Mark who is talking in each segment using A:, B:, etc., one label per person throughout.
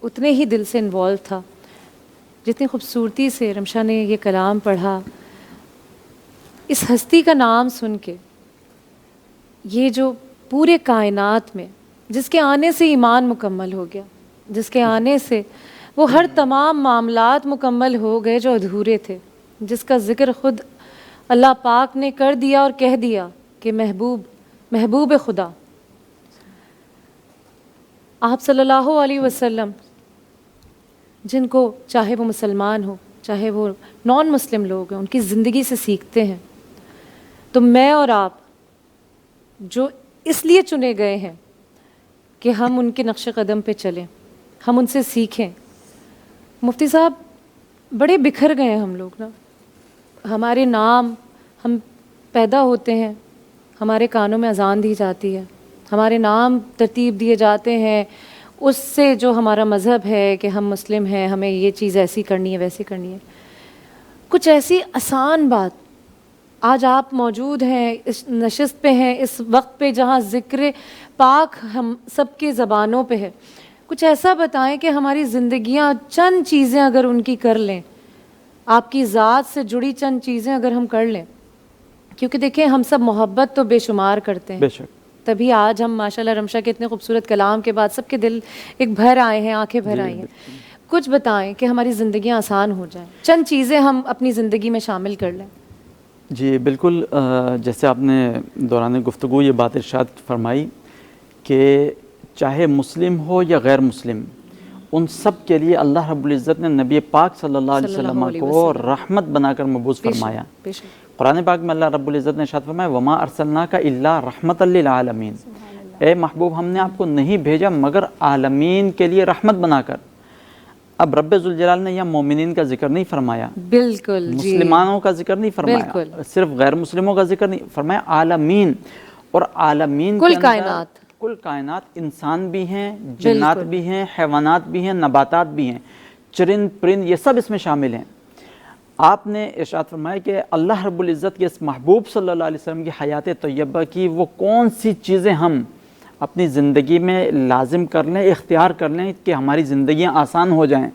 A: اتنے ہی دل سے انوالو تھا جتنی خوبصورتی سے رمشا نے یہ کلام پڑھا. اس ہستی کا نام سن کے یہ جو پورے کائنات میں جس کے آنے سے ایمان مکمل ہو گیا، جس کے آنے سے وہ ہر تمام معاملات مکمل ہو گئے جو ادھورے تھے، جس کا ذکر خود اللہ پاک نے کر دیا اور کہہ دیا کہ محبوب خدا آپ صلی اللہ علیہ وسلم، جن کو چاہے وہ مسلمان ہو چاہے وہ نان مسلم لوگ ہیں ان کی زندگی سے سیکھتے ہیں. تو میں اور آپ جو اس لیے چنے گئے ہیں کہ ہم ان کے نقش قدم پہ چلیں، ہم ان سے سیکھیں. مفتی صاحب بڑے بکھر گئے ہیں ہم لوگ نا، ہمارے نام، ہم پیدا ہوتے ہیں ہمارے کانوں میں اذان دی جاتی ہے، ہمارے نام ترتیب دیے جاتے ہیں اس سے جو ہمارا مذہب ہے کہ ہم مسلم ہیں، ہمیں یہ چیز ایسی کرنی ہے ویسی کرنی ہے. کچھ ایسی آسان بات، آج آپ موجود ہیں اس نشست پہ ہیں اس وقت پہ جہاں ذکر پاک ہم سب کے زبانوں پہ ہے، کچھ ایسا بتائیں کہ ہماری زندگیاں چند چیزیں اگر ان کی کر لیں، آپ کی ذات سے جڑی چند چیزیں اگر ہم کر لیں. کیونکہ دیکھیں ہم سب محبت تو بے شمار کرتے ہیں،
B: بے شک.
A: تبھی آج ہم ماشاءاللہ رمشا کے اتنے خوبصورت کلام کے بعد سب کے دل ایک بھر آئے ہیں، آنکھیں بھر آئی ہیں. کچھ بتائیں کہ ہماری زندگیاں آسان ہو جائیں، چند چیزیں ہم اپنی زندگی میں شامل کر لیں.
B: جی بالکل، جیسے آپ نے دوران گفتگو یہ بات ارشاد فرمائی کہ چاہے مسلم ہو یا غیر مسلم، ان سب کے لیے اللہ رب العزت نے نبی پاک صلی اللہ علیہ وسلم کو رحمت بنا کر مبعوث فرمایا. قرآن پاک میں اللہ رب العزت نے ارشاد فرمایا وما ارسلناک الا رحمۃ للعالمین، اے محبوب ہم نے آپ کو نہیں بھیجا مگر عالمین کے لیے رحمت بنا کر. اب رب ذوالجلال نے یہاں مومنین کا ذکر نہیں فرمایا،
A: بالکل
B: مسلمانوں کا ذکر نہیں فرمایا، صرف غیر مسلموں کا ذکر نہیں فرمایا، عالمین. اور عالمین
A: کل کائنات،
B: کل کائنات، انسان بھی ہیں، جنات بھی ہیں، حیوانات بھی ہیں، نباتات بھی ہیں، چرند پرند، یہ سب اس میں شامل ہیں. آپ نے ارشاد فرمایا کہ اللہ رب العزت کے اس محبوب صلی اللہ علیہ وسلم کی حیات طیبہ کی وہ کون سی چیزیں ہم اپنی زندگی میں لازم کر لیں، اختیار کر لیں کہ ہماری زندگیاں آسان ہو جائیں.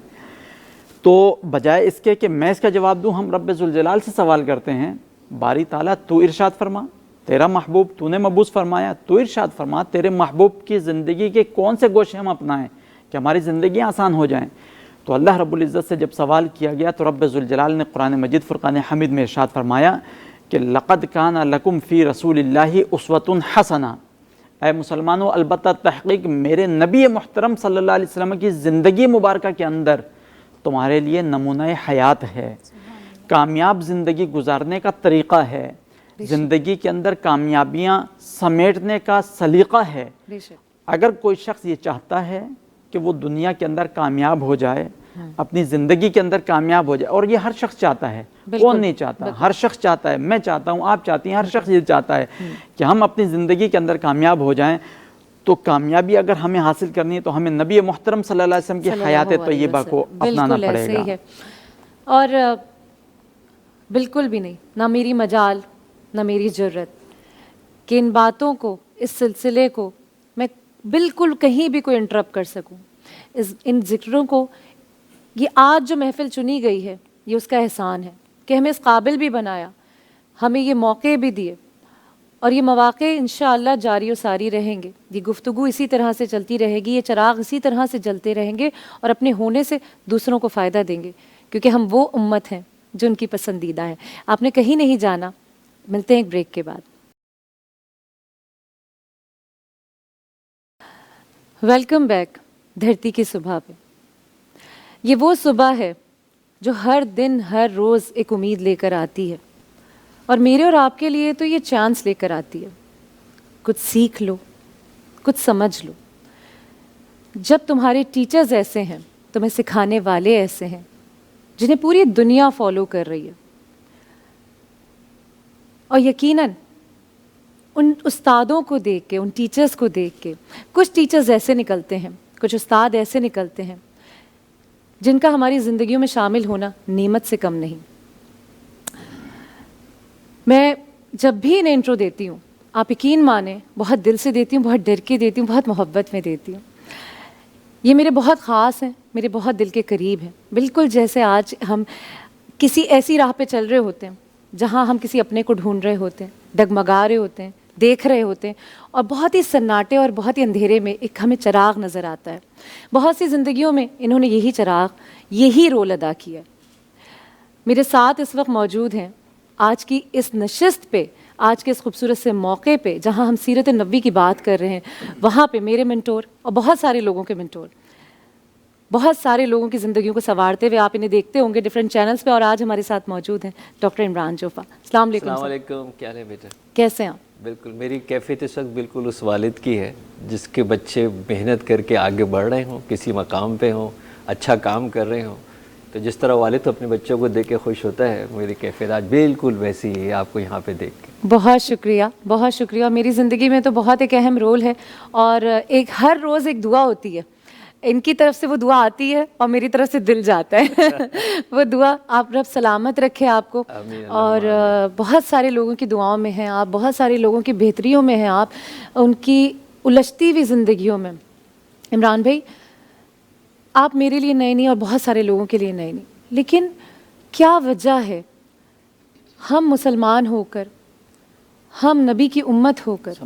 B: تو بجائے اس کے کہ میں اس کا جواب دوں، ہم رب ذوالجلال سے سوال کرتے ہیں باری تعالیٰ تو ارشاد فرما، تیرا محبوب تو نے مبعوث فرمایا، تو ارشاد فرما تیرے محبوب کی زندگی کے کون سے گوشے ہم اپنائیں کہ ہماری زندگیاں آسان ہو جائیں. تو اللہ رب العزت سے جب سوال کیا گیا تو رب ذوالجلال نے قرآن مجید فرقان حمید میں ارشاد فرمایا کہ لقد کان لکم فی رسول اللہ اسوۃ حسنہ، اے مسلمانوں البتہ تحقیق میرے نبی محترم صلی اللہ علیہ وسلم کی زندگی مبارکہ کے اندر تمہارے لیے نمونہ حیات ہے، کامیاب زندگی گزارنے کا طریقہ ہے، زندگی کے اندر کامیابیاں سمیٹنے کا سلیقہ ہے. اگر کوئی شخص یہ چاہتا ہے کہ وہ دنیا کے اندر کامیاب ہو جائے، اپنی زندگی کے اندر کامیاب ہو جائے، اور یہ ہر شخص چاہتا ہے، کون نہیں چاہتا، ہر شخص چاہتا ہے، میں چاہتا ہوں، آپ چاہتی ہیں، ہر شخص یہ چاہتا ہے کہ ہم اپنی زندگی کے اندر کامیاب ہو جائیں. تو کامیابی اگر ہمیں حاصل کرنی ہے تو ہمیں نبی محترم صلی اللہ علیہ وسلم کی حیات طیبہ کو اپنانا پڑے گا.
A: ہے. اور بالکل بھی نہیں، نہ میری مجال نہ میری جرت کہ ان باتوں کو، اس سلسلے کو میں بالکل کہیں بھی کوئی انٹرپٹ کر سکوں. ان ذکروں کو، یہ آج جو محفل چنی گئی ہے یہ اس کا احسان ہے کہ ہمیں اس قابل بھی بنایا، ہمیں یہ موقع بھی دیے، اور یہ مواقع انشاءاللہ جاری و ساری رہیں گے. یہ گفتگو اسی طرح سے چلتی رہے گی، یہ چراغ اسی طرح سے جلتے رہیں گے اور اپنے ہونے سے دوسروں کو فائدہ دیں گے، کیونکہ ہم وہ امت ہیں جو ان کی پسندیدہ ہے. آپ نے کہیں نہیں جانا، ملتے ہیں ایک بریک کے بعد. ویلکم بیک دھرتی کی صبح پہ. یہ وہ صبح ہے جو ہر دن ہر روز ایک امید لے کر آتی ہے، اور میرے اور آپ کے لیے تو یہ چانس لے کر آتی ہے. کچھ سیکھ لو، کچھ سمجھ لو. جب تمہارے ٹیچرز ایسے ہیں، تمہیں سکھانے والے ایسے ہیں جنہیں پوری دنیا فالو کر رہی ہے، اور یقیناً ان استادوں کو دیکھ کے، ان ٹیچرز کو دیکھ کے، کچھ ٹیچرز ایسے نکلتے ہیں، کچھ استاد ایسے نکلتے ہیں جن کا ہماری زندگیوں میں شامل ہونا نعمت سے کم نہیں. میں جب بھی انہیں انٹرو دیتی ہوں، آپ یقین مانیں بہت دل سے دیتی ہوں، بہت ڈر کے دیتی ہوں، بہت محبت میں دیتی ہوں. یہ میرے بہت خاص ہیں, میرے بہت دل کے قریب ہیں, بالکل جیسے آج ہم کسی ایسی راہ پہ چل رہے ہوتے ہیں جہاں ہم کسی اپنے کو ڈھونڈ رہے ہوتے ہیں, ڈگمگا رہے ہوتے ہیں, دیکھ رہے ہوتے ہیں, اور بہت ہی سناٹے اور بہت ہی اندھیرے میں ایک ہمیں چراغ نظر آتا ہے. بہت سی زندگیوں میں انہوں نے یہی چراغ, یہی رول ادا کیا. میرے ساتھ اس وقت موجود ہیں آج کی اس نشست پہ, آج کے اس خوبصورت سے موقع پہ جہاں ہم سیرت نبوی کی بات کر رہے ہیں, وہاں پہ میرے منٹور اور بہت سارے لوگوں کے منٹور, بہت سارے لوگوں کی زندگیوں کو سنوارتے ہوئے آپ انہیں دیکھتے ہوں گے ڈفرینٹ چینلز پہ, اور آج ہمارے ساتھ موجود ہیں ڈاکٹر عمران جوفا. السلام علیکم.
C: السلام علیکم. کیا ہے بیٹا,
A: کیسے ہیں آپ؟
C: بالکل میری کیفیت اس وقت بالکل اس والد کی ہے جس کے بچے محنت کر کے آگے بڑھ رہے ہوں, کسی مقام پہ ہوں, اچھا کام کر رہے ہوں. تو جس طرح والد اپنے بچوں کو دیکھ کے خوش ہوتا ہے, میری کیفیت آج بالکل ویسی ہی ہے آپ کو یہاں پہ دیکھ کے.
A: بہت شکریہ, بہت شکریہ. میری زندگی میں تو بہت ایک اہم رول ہے, اور ایک ہر روز ایک دعا ہوتی ہے. ان کی طرف سے وہ دعا آتی ہے اور میری طرف سے دل جاتا ہے. وہ دعا آپ رب سلامت رکھے آپ کو, اور بہت سارے لوگوں کی دعاؤں میں ہیں آپ, بہت سارے لوگوں کی بہتریوں میں ہیں آپ, ان کی الجھتی ہوئی زندگیوں میں. عمران بھائی, آپ میرے لیے نئے نہیں اور بہت سارے لوگوں کے لیے نئے نہیں, لیکن کیا وجہ ہے ہم مسلمان ہو کر, ہم نبی کی امت ہو کر,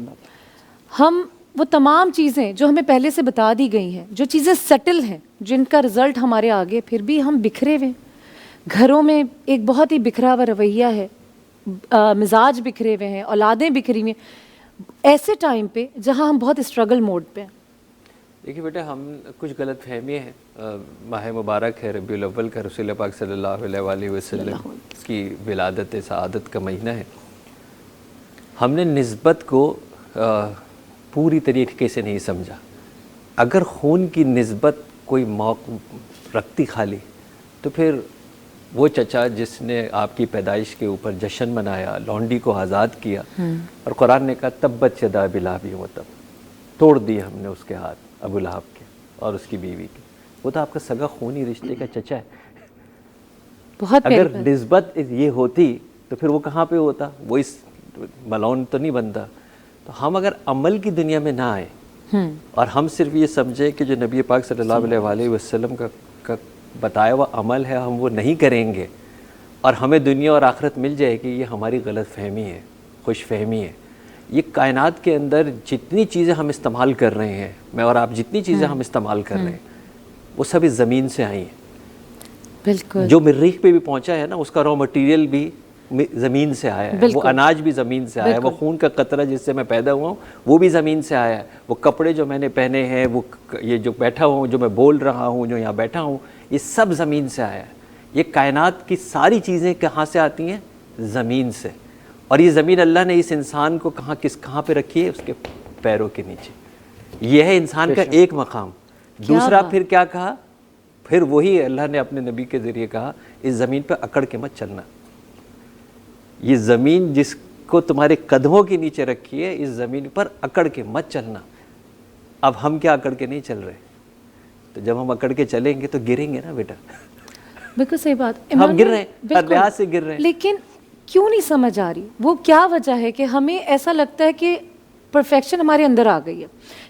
A: ہم وہ تمام چیزیں جو ہمیں پہلے سے بتا دی گئی ہیں, جو چیزیں سیٹل ہیں, جن کا رزلٹ ہمارے آگے, پھر بھی ہم بکھرے ہوئے. گھروں میں ایک بہت ہی بکھرا ہوا رویہ ہے, مزاج بکھرے ہوئے ہیں, اولادیں بکھری ہوئی ہیں, ایسے ٹائم پہ جہاں ہم بہت اسٹرگل موڈ پہ ہیں.
C: دیکھیے بیٹا, ہم کچھ غلط فہمیاں ہیں. ماہ مبارک ہے ربیع الاول کا, رسول پاک صلی اللہ علیہ وآلہ وسلم کی ولادت سعادت کا مہینہ ہے. ہم نے نسبت کو پوری طریقے سے نہیں سمجھا. اگر خون کی نسبت کوئی موقع رکھتی خالی, تو پھر وہ چچا جس نے آپ کی پیدائش کے اوپر جشن منایا, لونڈی کو آزاد کیا, اور قرآن نے کہا تبت یدا ابی لہب وتب, توڑ دیے ہم نے اس کے ہاتھ ابو لہب کے اور اس کی بیوی کے, وہ تو آپ کا سگا خونی رشتے کا چچا ہے.
A: بہت
C: اگر نسبت یہ ہوتی تو پھر وہ کہاں پہ ہوتا, وہ اس ملون تو نہیں بنتا. تو ہم اگر عمل کی دنیا میں نہ آئے اور ہم صرف یہ سمجھیں کہ جو نبی پاک صلی اللہ علیہ وآلہ وسلم کا بتایا ہوا عمل ہے ہم وہ نہیں کریں گے اور ہمیں دنیا اور آخرت مل جائے گی, یہ ہماری غلط فہمی ہے, خوش فہمی ہے. یہ کائنات کے اندر جتنی چیزیں ہم استعمال کر رہے ہیں, میں اور آپ جتنی چیزیں ہم استعمال کر رہے ہیں, وہ سب اس زمین سے آئی ہیں.
A: بالکل.
C: جو مریخ پہ بھی پہنچا ہے نا, اس کا را مٹیریل بھی زمین سے آیا ہے, وہ اناج بھی زمین سے آیا ہے, وہ خون کا قطرہ جس سے میں پیدا ہوا ہوں وہ بھی زمین سے آیا ہے, وہ کپڑے جو میں نے پہنے ہیں, وہ یہ جو بیٹھا ہوں, جو میں بول رہا ہوں, جو یہاں بیٹھا ہوں, یہ سب زمین سے آیا ہے. یہ کائنات کی ساری چیزیں کہاں سے آتی ہیں؟ زمین سے. اور یہ زمین اللہ نے اس انسان کو کہاں پہ رکھی ہے؟ اس کے پیروں کے نیچے. یہ ہے انسان کا ایک مقام. دوسرا پھر کیا کہا؟ پھر وہی اللہ نے اپنے نبی کے ذریعے کہا, اس زمین پہ اکڑ کے مت چلنا. یہ زمین جس کو تمہارے قدموں کے نیچے رکھی ہے, اس زمین پر اکڑ کے مت چلنا. اب ہم کیا اکڑ کے نہیں چل رہے؟ تو جب ہم اکڑ کے چلیں گے تو گریں گے نا بیٹا.
A: بالکل صحیح بات.
C: ہم گر رہے ہیں, ہر لحاظ سے گر رہے ہیں.
A: لیکن کیوں نہیں سمجھ آ رہی, وہ کیا وجہ ہے کہ ہمیں ایسا لگتا ہے کہ پرفیکشن ہمارے اندر آ گئی ہے,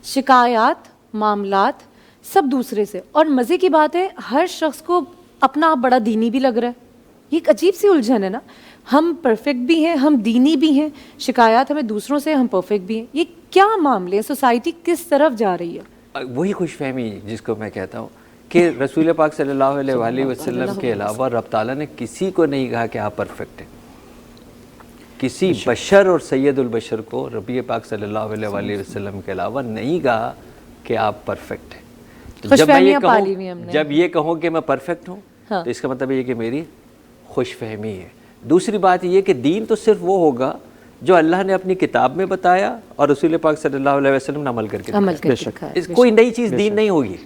A: شکایات, معاملات سب دوسرے سے. اور مزے کی بات ہے, ہر شخص کو اپنا آپ بڑا دینی بھی لگ رہا ہے. یہ ایک عجیب سی الجھن ہے نا, ہم پرفیکٹ بھی ہیں, ہم دینی بھی ہیں, شکایات ہمیں دوسروں سے, ہم پرفیکٹ بھی ہیں. یہ کیا معاملے ہیں, سوسائٹی کس طرف جا رہی ہے؟
C: وہی خوش فہمی جس کو میں کہتا ہوں کہ رسول پاک صلی اللہ علیہ وآلہ وسلم کے علاوہ رب تعالیٰ نے کسی کو نہیں کہا کہ آپ پرفیکٹ ہیں. کسی بشر اور سید البشر کو ربی پاک صلی اللہ علیہ وآلہ وسلم کے علاوہ نہیں کہا کہ آپ پرفیکٹ ہیں. جب یہ کہوں کہ میں پرفیکٹ ہوں تو اس کا مطلب یہ کہ میری خوش فہمی ہے. دوسری بات یہ کہ دین تو صرف وہ ہوگا جو اللہ نے اپنی کتاب میں بتایا اور رسول پاک صلی اللہ علیہ وسلم نے عمل کر کے دکھایا. کوئی نئی چیز دین نہیں ہوگی,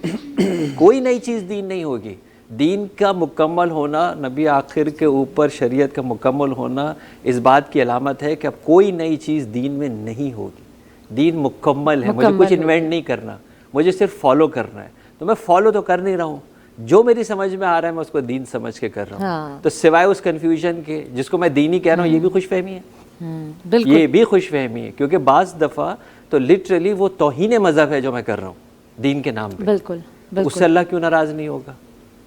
C: کوئی نئی چیز دین نہیں ہوگی. دین کا مکمل ہونا, نبی آخر کے اوپر شریعت کا مکمل ہونا اس بات کی علامت ہے کہ اب کوئی نئی چیز دین میں نہیں ہوگی. دین مکمل ہے, مجھے کچھ انوینٹ نہیں کرنا, مجھے صرف فالو کرنا ہے. تو میں فالو تو کر نہیں رہا ہوں, جو میری سمجھ میں آ رہا ہے میں اس کو دین سمجھ کے کر رہا ہوں. تو سوائے اس کنفیوژن کے جس کو میں دینی کہہ رہا ہوں, یہ بھی خوش فہمی ہے, یہ بھی خوش فہمی ہے. کیونکہ بعض دفعہ تو لٹرلی وہ توہین مذہب ہے جو میں کر رہا ہوں دین کے نام پہ.
A: بالکل
C: تو اس سے اللہ کیوں ناراض نہیں ہوگا؟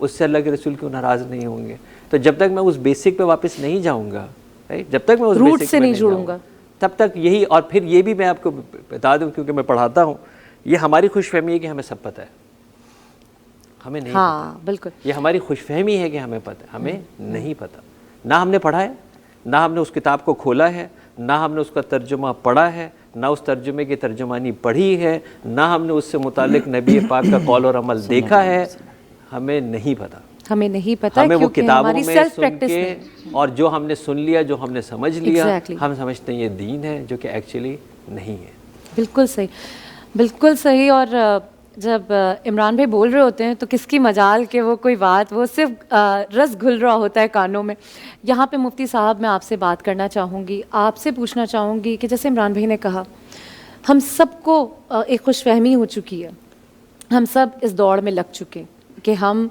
C: اس سے اللہ کے رسول کیوں ناراض نہیں ہوں گے؟ تو جب تک میں اس بیسک پہ واپس نہیں جاؤں گا، جب تک میں اس
A: روٹ
C: بیسک
A: سے
C: پہ
A: نہیں جڑوں گا،
C: تب تک یہی. اور پھر یہ بھی میں آپ کو بتا دوں، کیونکہ میں پڑھاتا ہوں، یہ ہماری خوش فہمی ہے کہ ہمیں سب پتہ ہے، ہمیں نہیں
A: ہاں بالکل،
C: یہ ہماری خوش فہمی ہے کہ ہمیں پتہ ہے، ہمیں نہیں پتہ. نہ ہم نے پڑھا ہے، نہ ہم نے اس کتاب کو کھولا ہے، نہ ہم نے اس کا ترجمہ پڑھا ہے، نہ اس ترجمے کی ترجمانی پڑھی ہے، نہ ہم نے اس سے متعلق نبی پاک کا قول اور عمل دیکھا ہے. ہمیں نہیں پتہ،
A: ہمیں نہیں پتہ
C: ہمیں وہ
A: کیونکہ
C: کتابوں
A: ہماری
C: میں
A: سیلف
C: سن
A: پریکٹس
C: کے
A: نہیں.
C: اور جو ہم نے سن لیا، جو ہم نے سمجھ لیا،
A: Exactly.
C: ہم سمجھتے ہیں یہ دین ہے، جو کہ ایکچولی نہیں ہے.
A: بالکل صحیح، بالکل صحیح. اور جب عمران بھائی بول رہے ہوتے ہیں تو کس کی مجال کہ وہ کوئی بات، وہ صرف رس گھل رہا ہوتا ہے کانوں میں. یہاں پہ مفتی صاحب میں آپ سے بات کرنا چاہوں گی، آپ سے پوچھنا چاہوں گی کہ جیسے عمران بھائی نے کہا، ہم سب کو ایک خوش فہمی ہو چکی ہے، ہم سب اس دوڑ میں لگ چکے کہ ہم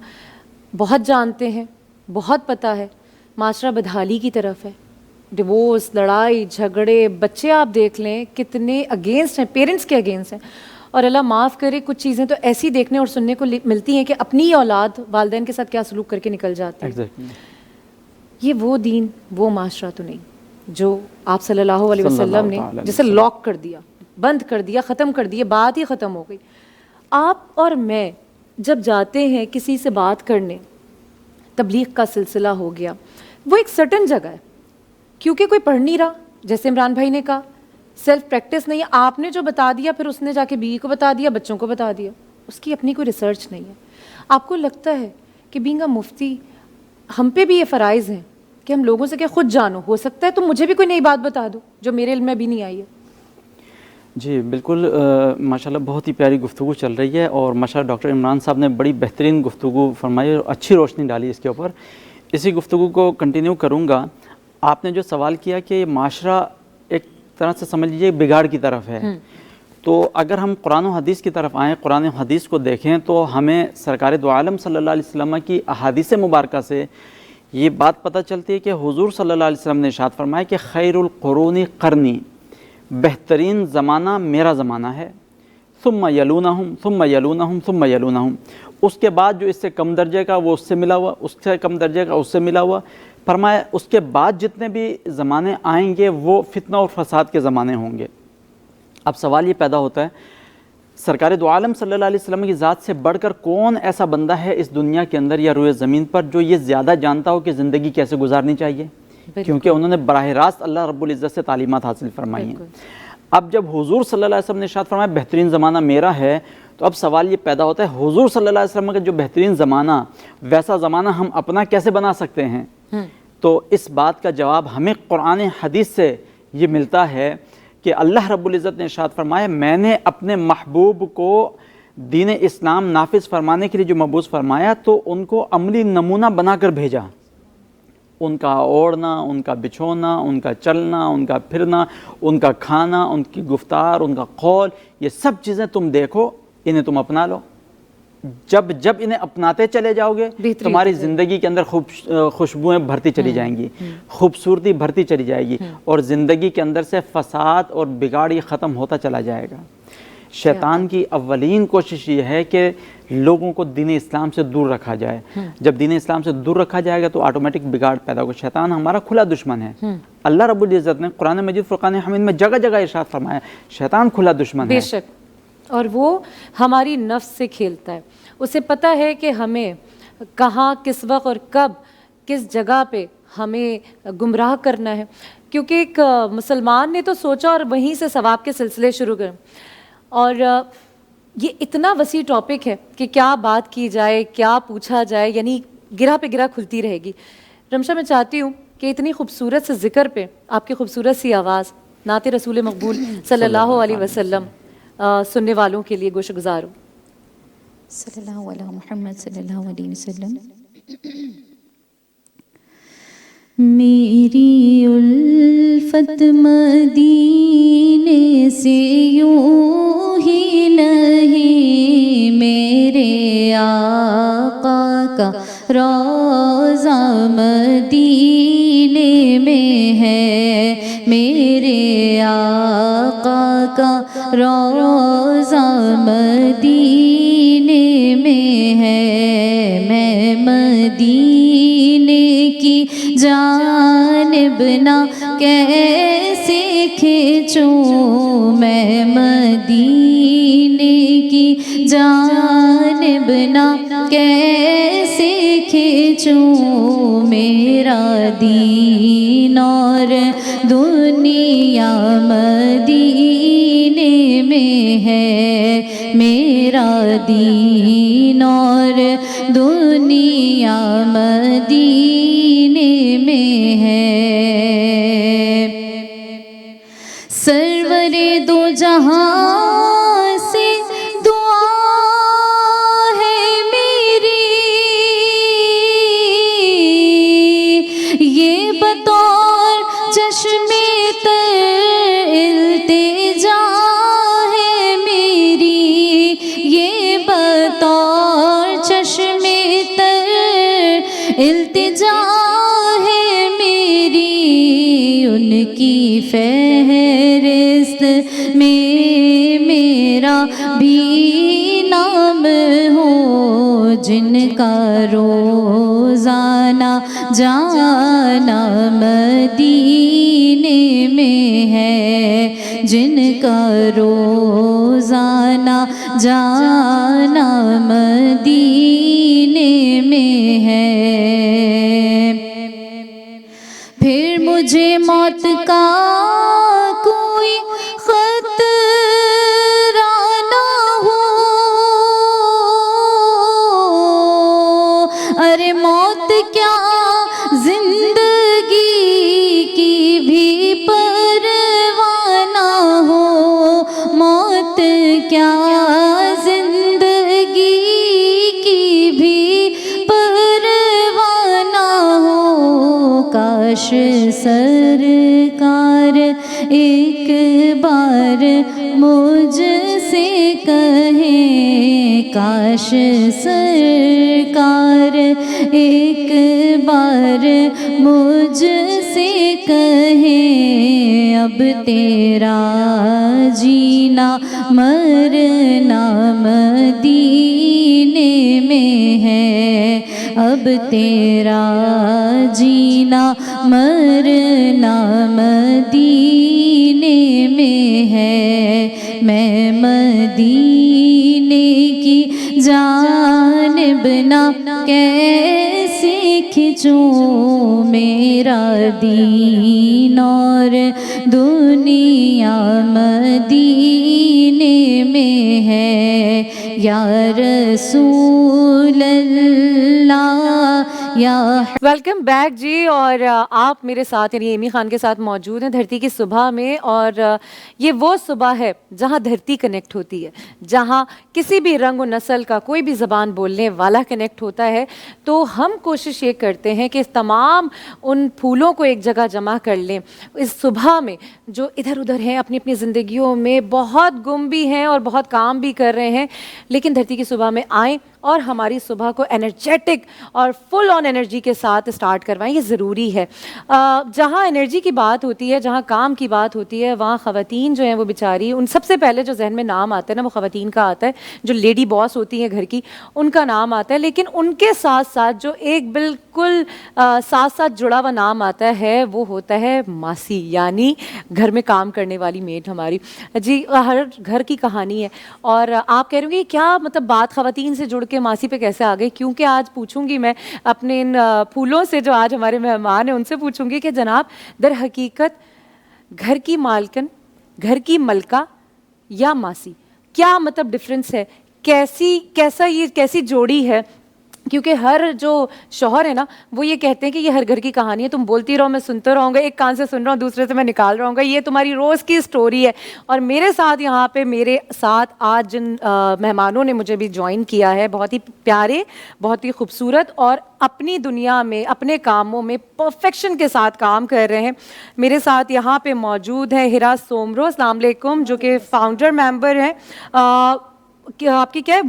A: بہت جانتے ہیں، بہت پتہ ہے، معاشرہ بدحالی کی طرف ہے، ڈیورس، لڑائی جھگڑے، بچے آپ دیکھ لیں کتنے اگینسٹ ہیں، پیرنٹس کے اگینسٹ ہیں. اور اللہ معاف کرے، کچھ چیزیں تو ایسی دیکھنے اور سننے کو ملتی ہیں کہ اپنی اولاد والدین کے ساتھ کیا سلوک کر کے نکل جاتی ہے. یہ وہ دین، وہ معاشرہ تو نہیں جو آپ صلی اللہ علیہ وسلم نے جسے لاک کر دیا، بند کر دیا، ختم کر دیا، بات ہی ختم ہو گئی. آپ اور میں جب جاتے ہیں کسی سے بات کرنے، تبلیغ کا سلسلہ ہو گیا، وہ ایک سرٹن جگہ ہے، کیونکہ کوئی پڑھ نہیں رہا، جیسے عمران بھائی نے کہا، سیلف پریکٹس نہیں ہے. آپ نے جو بتا دیا پھر اس نے جا کے بیوی کو بتا دیا، بچوں کو بتا دیا، اس کی اپنی کوئی ریسرچ نہیں ہے. آپ کو لگتا ہے کہ بینگ اے مفتی ہم پہ بھی یہ فرائض ہیں کہ ہم لوگوں سے کہ خود جانو، ہو سکتا ہے تو مجھے بھی کوئی نئی بات بتا دو جو میرے علم میں بھی نہیں آئی ہے.
B: جی بالکل، ماشاءاللہ بہت ہی پیاری گفتگو چل رہی ہے، اور ماشاءاللہ ڈاکٹر عمران صاحب نے بڑی بہترین گفتگو فرمائی اور اچھی روشنی ڈالی اس کے اوپر. اسی گفتگو کو کنٹینیو کروں گا. آپ نے جو سوال کیا کہ معاشرہ ایک طرح سے سمجھ لیجیے بگاڑ کی طرف ہے، تو اگر ہم قرآن و حدیث کی طرف آئیں، قرآن و حدیث کو دیکھیں، تو ہمیں سرکار دو عالم صلی اللہ علیہ وسلم کی احادیث مبارکہ سے یہ بات پتہ چلتی ہے کہ حضور صلی اللہ علیہ وسلم نے ارشاد فرمایا کہ خیر القرون قرنی، بہترین زمانہ میرا زمانہ ہے، ثم یلونہم ثم یلونہم ثم یلونہم، اس کے بعد جو اس سے کم درجے کا وہ اس سے ملا ہوا، اس سے کم درجے کا اس سے ملا ہوا. فرمایا اس کے بعد جتنے بھی زمانے آئیں گے وہ فتنہ اور فساد کے زمانے ہوں گے. اب سوال یہ پیدا ہوتا ہے، سرکار دو عالم صلی اللہ علیہ وسلم کی ذات سے بڑھ کر کون ایسا بندہ ہے اس دنیا کے اندر یا روئے زمین پر جو یہ زیادہ جانتا ہو کہ زندگی کیسے گزارنی چاہیے؟ کیونکہ انہوں نے براہ راست اللہ رب العزت سے تعلیمات حاصل فرمائی ہیں. اب جب حضور صلی اللہ علیہ وسلم نے ارشاد فرمایا بہترین زمانہ میرا ہے، تو اب سوال یہ پیدا ہوتا ہے حضور صلی اللہ علیہ وسلم کا جو بہترین زمانہ، ویسا زمانہ ہم اپنا کیسے بنا سکتے ہیں؟ تو اس بات کا جواب ہمیں قرآن حدیث سے یہ ملتا ہے کہ اللہ رب العزت نے ارشاد فرمایا میں نے اپنے محبوب کو دین اسلام نافذ فرمانے کے لیے جو مبعوث فرمایا تو ان کو عملی نمونہ بنا کر بھیجا. ان کا اوڑھنا، ان کا بچھونا، ان کا چلنا، ان کا پھرنا، ان کا کھانا، ان کی گفتار، ان کا قول، یہ سب چیزیں تم دیکھو، انہیں تم اپنا لو. جب جب انہیں اپناتے چلے جاؤ گے تمہاری زندگی کے اندر خوشبوئیں بھرتی چلی جائیں گی، خوبصورتی بھرتی چلی جائے گی، اور زندگی کے اندر سے فساد اور بگاڑ یہ ختم ہوتا چلا جائے گا. شیطان کی اولین کوشش یہ ہے کہ لوگوں کو دین اسلام سے دور رکھا جائے. جب دین اسلام سے دور رکھا جائے گا تو آٹومیٹک بگاڑ پیدا ہوگا. شیطان ہمارا کھلا دشمن ہے. اللہ رب العزت نے قرآن مجید فرقان حمید میں جگہ جگہ ارشاد فرمایا شیطان کھلا دشمن ہے.
A: بے شک، اور وہ ہماری نفس سے کھیلتا ہے. اسے پتہ ہے کہ ہمیں کہاں، کس وقت اور کب، کس جگہ پہ ہمیں گمراہ کرنا ہے. کیونکہ ایک مسلمان نے تو سوچا اور وہیں سے ثواب کے سلسلے شروع کریں. اور یہ اتنا وسیع ٹاپک ہے کہ کیا بات کی جائے، کیا پوچھا جائے، یعنی گرہ پہ گرہ کھلتی رہے گی. رمشا میں چاہتی ہوں کہ اتنی خوبصورت سے ذکر پہ آپ کی خوبصورت سی آواز نعت رسول مقبول صلی اللہ علیہ وسلم سننے والوں کے لیے گوش گزار ہو.
D: صلی اللہ علیہ محمد صلی اللہ علیہ وسلم. میری الفت مدینے سے یوں ہی نہیں، میرے آقا کا روضہ مدینے میں ہے، میرے آقا کا روضہ مدینے میں کی جانب نہ کیسے کھینچوں میں مدینے کی جانب نہ کیسے کھینچوں میرا دین اور دنیا مدینے میں ہے میرا دین اور دنیا مدینے میں ہے سرور دو جہاں سے دعا ہے میری یہ بطور چشم تر التجا ہے میری یہ بطور چشم تر التجا ہے میری ان کی فہرست میں میرا بھی نام ہو جن کا روزانہ جانا مدینے میں ہے جن کا روزانہ جانا مدینے میں ہے پھر مجھے موت کا کوئی خطرہ نہ ہو ارے موت کیا زندگی کی بھی پرواہ نہ ہو موت کیا زندگی کی بھی پرواہ نہ ہو کاش سرکار ایک بار مجھ سے کہیں کاش سرکار ایک بار مجھ سے کہیں اب تیرا جینا مرنا مدینے میں ہے اب تیرا جینا مرنا مدینے میں ہے میں مدینے کی جانب نہ کیسے کھینچوں میرا دین اور دنیا مدینے میں ہے یا رسول اللہ یا
A: ویلکم بیک جی. اور آپ میرے ساتھ یعنی ایمی خان کے ساتھ موجود ہیں دھرتی کی صبح میں. اور یہ وہ صبح ہے جہاں دھرتی کنیکٹ ہوتی ہے, جہاں کسی بھی رنگ و نسل کا کوئی بھی زبان بولنے والا کنیکٹ ہوتا ہے. تو ہم کوشش یہ کرتے ہیں کہ تمام ان پھولوں کو ایک جگہ جمع کر لیں اس صبح میں, جو ادھر ادھر ہیں اپنی اپنی زندگیوں میں بہت گم بھی ہیں اور بہت کام بھی کر رہے ہیں, لیکن دھرتی کی صبح میں آئیں اور ہماری صبح کو انرجیٹک اور فل آن انرجی کے ساتھ اسٹارٹ کروائیں. یہ ضروری ہے. جہاں انرجی کی بات ہوتی ہے, جہاں کام کی بات ہوتی ہے, وہاں خواتین جو ہیں وہ بیچاری, ان سب سے پہلے جو ذہن میں نام آتا ہے نا وہ خواتین کا آتا ہے, جو لیڈی باس ہوتی ہیں گھر کی, ان کا نام آتا ہے. لیکن ان کے ساتھ ساتھ جو ایک بالکل ساتھ ساتھ جڑا ہوا نام آتا ہے وہ ہوتا ہے ماسی, یعنی گھر میں کام کرنے والی میڈ ہماری. جی ہر گھر کی کہانی ہے. اور آپ کہہ رہے ہوں گے کیا مطلب بات خواتین سے جڑ کے ماسی پہ کیسے آ گئی, کیونکہ آج پوچھوں گی میں اپنے ان پھولوں سے جو آج ہمارے مہمان ہیں ان سے پوچھوں گی کہ جناب در حقیقت گھر کی مالکن, گھر کی ملکہ یا ماسی, کیا مطلب ڈفرینس ہے, کیسی جوڑی ہے. کیونکہ ہر جو شوہر ہے نا وہ یہ کہتے ہیں کہ یہ ہر گھر کی کہانی ہے, تم بولتی رہو میں سنتا رہوں گا, ایک کان سے سن رہا ہوں دوسرے سے میں نکال رہا ہوں گا, یہ تمہاری روز کی سٹوری ہے. اور میرے ساتھ یہاں پہ میرے ساتھ آج جن مہمانوں نے مجھے بھی جوائن کیا ہے, بہت ہی پیارے, بہت ہی خوبصورت اور اپنی دنیا میں اپنے کاموں میں پرفیکشن کے ساتھ کام کر رہے ہیں. میرے ساتھ یہاں پہ موجود ہے ہیرا سومرو, السلام علیکم, جو کہ فاؤنڈر ممبر ہیں. آپ کی کیا ہے,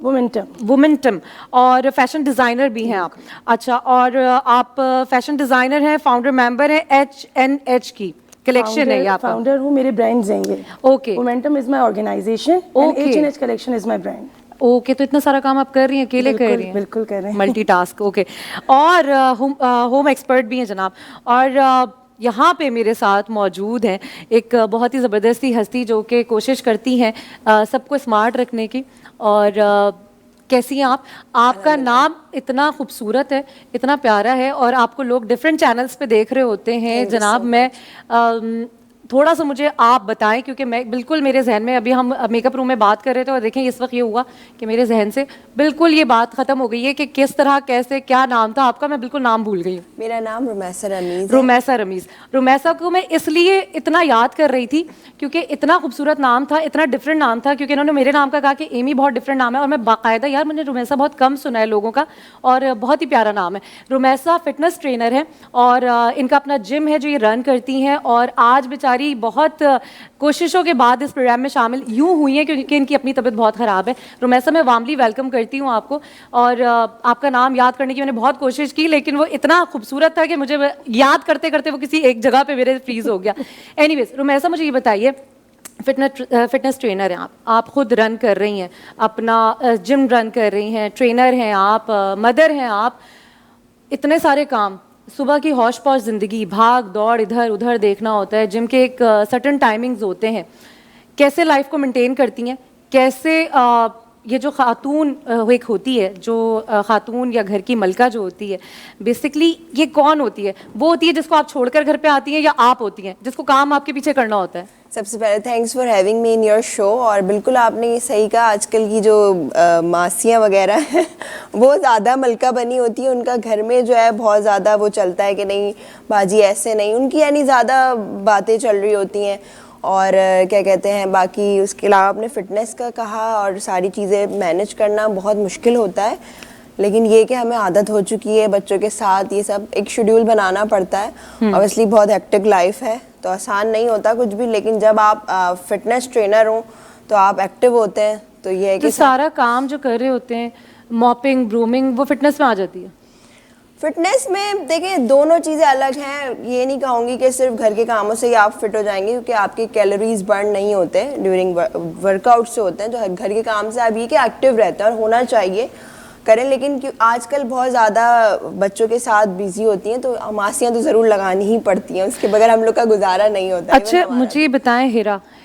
A: وومنٹم, اور فیشن ڈیزائنر بھی ہیں آپ. اچھا, اور آپ فیشن ڈیزائنر ہیں, فاؤنڈر ممبر ہیں H&H کی کلیکشن ہے, یا
E: فاؤنڈر ہوں, میرے برانڈز ہیں یہ.
A: Okay,
E: momentum is my organisation and H&H collection is my brand.
A: Okay, تو اتنا سارا کام آپ کر رہی ہیں, اکیلے کر رہی ہیں؟
E: بالکل کر رہے ہیں.
A: Multi task, okay. اور ہوم ایکسپرٹ بھی ہیں جناب. اور یہاں پہ میرے ساتھ موجود ہیں ایک بہت ہی زبردستی ہستی جو کہ کوشش کرتی ہیں سب کو اسمارٹ رکھنے کی. اور کیسی ہیں آپ کا نام اتنا خوبصورت ہے, اتنا پیارا ہے, اور آپ کو لوگ ڈفرینٹ چینلز پہ دیکھ رہے ہوتے ہیں جناب. میں تھوڑا سا مجھے آپ بتائیں, کیونکہ میں بالکل میرے ذہن میں, ابھی ہم میک اپ روم میں بات کر رہے تھے اور دیکھیں اس وقت یہ ہوا کہ میرے ذہن سے بالکل یہ بات ختم ہو گئی ہے کہ کس طرح کیسے کیا نام تھا آپ کا, میں بالکل نام بھول گئی ہوں.
E: میرا نام رمیسہ رمیز.
A: رمیسہ رمیز. رمیسہ کو میں اس لیے اتنا یاد کر رہی تھی کیونکہ اتنا خوبصورت نام تھا, اتنا ڈفرینٹ نام تھا, کیونکہ انہوں نے میرے نام کا کہا کہ ایمی بہت ڈفرینٹ نام ہے, اور میں باقاعدہ, یار میں نے رمیسہ بہت کم سنا ہے لوگوں کا, اور بہت ہی پیارا نام ہے. رمیسہ فٹنس ٹرینر ہے, اور ان کا اپنا جم ہے جو یہ رن کرتی ہیں, اور آج بیچاری بہت کوششوں کے بعد اس پروگرام میں شامل یوں ہوئی ہیں کیونکہ ان کی اپنی طبیعت بہت خراب ہے. رمیسہ, میں وارملی ویلکم کرتی ہوں آپ کو, اور آپ کا نام یاد کرنے کی میں نے بہت کوشش کی, لیکن وہ اتنا خوبصورت تھا کہ مجھے یاد کرتے کرتے وہ کسی ایک جگہ پہ میرے فریز ہو گیا. اینی ویز رمیسہ, مجھے یہ بتائیے, فٹنس ٹرینر ہیں آپ خود رن کر رہی ہیں, اپنا جم رن کر رہی ہیں, ٹرینر ہیں آپ, مدر ہیں آپ, اتنے سارے کام, صبح کی ہوش پوش زندگی, بھاگ دوڑ, ادھر ادھر دیکھنا ہوتا ہے, جم کے ایک سرٹن ٹائمنگز ہوتے ہیں. کیسے لائف کو مینٹین کرتی ہیں, کیسے یہ جو خاتون ایک ہوتی ہے, جو خاتون یا گھر کی ملکہ جو ہوتی ہے, بیسکلی یہ کون ہوتی ہے؟ وہ ہوتی ہے جس کو آپ چھوڑ کر گھر پہ آتی ہیں, یا آپ ہوتی ہیں جس کو کام آپ کے پیچھے کرنا ہوتا ہے؟
E: سب سے پہلے thanks for having me in your show. اور بالکل آپ نے یہ صحیح کہا, آج کل کی جو ماسیاں وغیرہ ہیں وہ زیادہ ملکہ بنی ہوتی ہیں, ان کا گھر میں جو ہے بہت زیادہ وہ چلتا ہے کہ نہیں باجی ایسے نہیں, ان کی یعنی زیادہ باتیں چل رہی ہوتی ہیں. اور کیا کہتے ہیں, باقی اس کے علاوہ آپ نے فٹنس کا کہا, اور ساری چیزیں مینیج کرنا بہت مشکل ہوتا ہے, لیکن یہ کہ ہمیں عادت ہو چکی ہے بچوں کے ساتھ, یہ سب ایک شیڈیول بنانا پڑتا ہے. اوبیسلی بہت ہیکٹک لائف ہے تو آسان نہیں ہوتا کچھ بھی, لیکن جب آپ فٹنس ٹرینر ہوں تو آپ ایکٹیو ہوتے ہیں, تو یہ ہے کہ
A: سارا کام جو کر رہے ہوتے ہیں, موپنگ, برومنگ, وہ فٹنس میں آ جاتی ہے.
E: فٹنس میں دیکھیں دونوں چیزیں الگ ہیں. یہ نہیں کہوں گی کہ صرف گھر کے کاموں سے ہی آپ فٹ ہو جائیں گے, کیونکہ آپ کے کیلوریز برن نہیں ہوتے ڈیورنگ ورک آؤٹ سے ہوتے ہیں. جو گھر کے کام سے آپ یہ کہ ایکٹیو رہتے ہیں, اور ہونا چاہیے کریں, لیکن آج کل بہت زیادہ بچوں کے ساتھ بیزی ہوتی ہیں, تو ماسیاں تو ضرور لگانی ہی پڑتی ہیں, اس کے بغیر ہم لوگ کا گزارا نہیں ہوتا.
A: اچھا مجھے یہ بتائیں,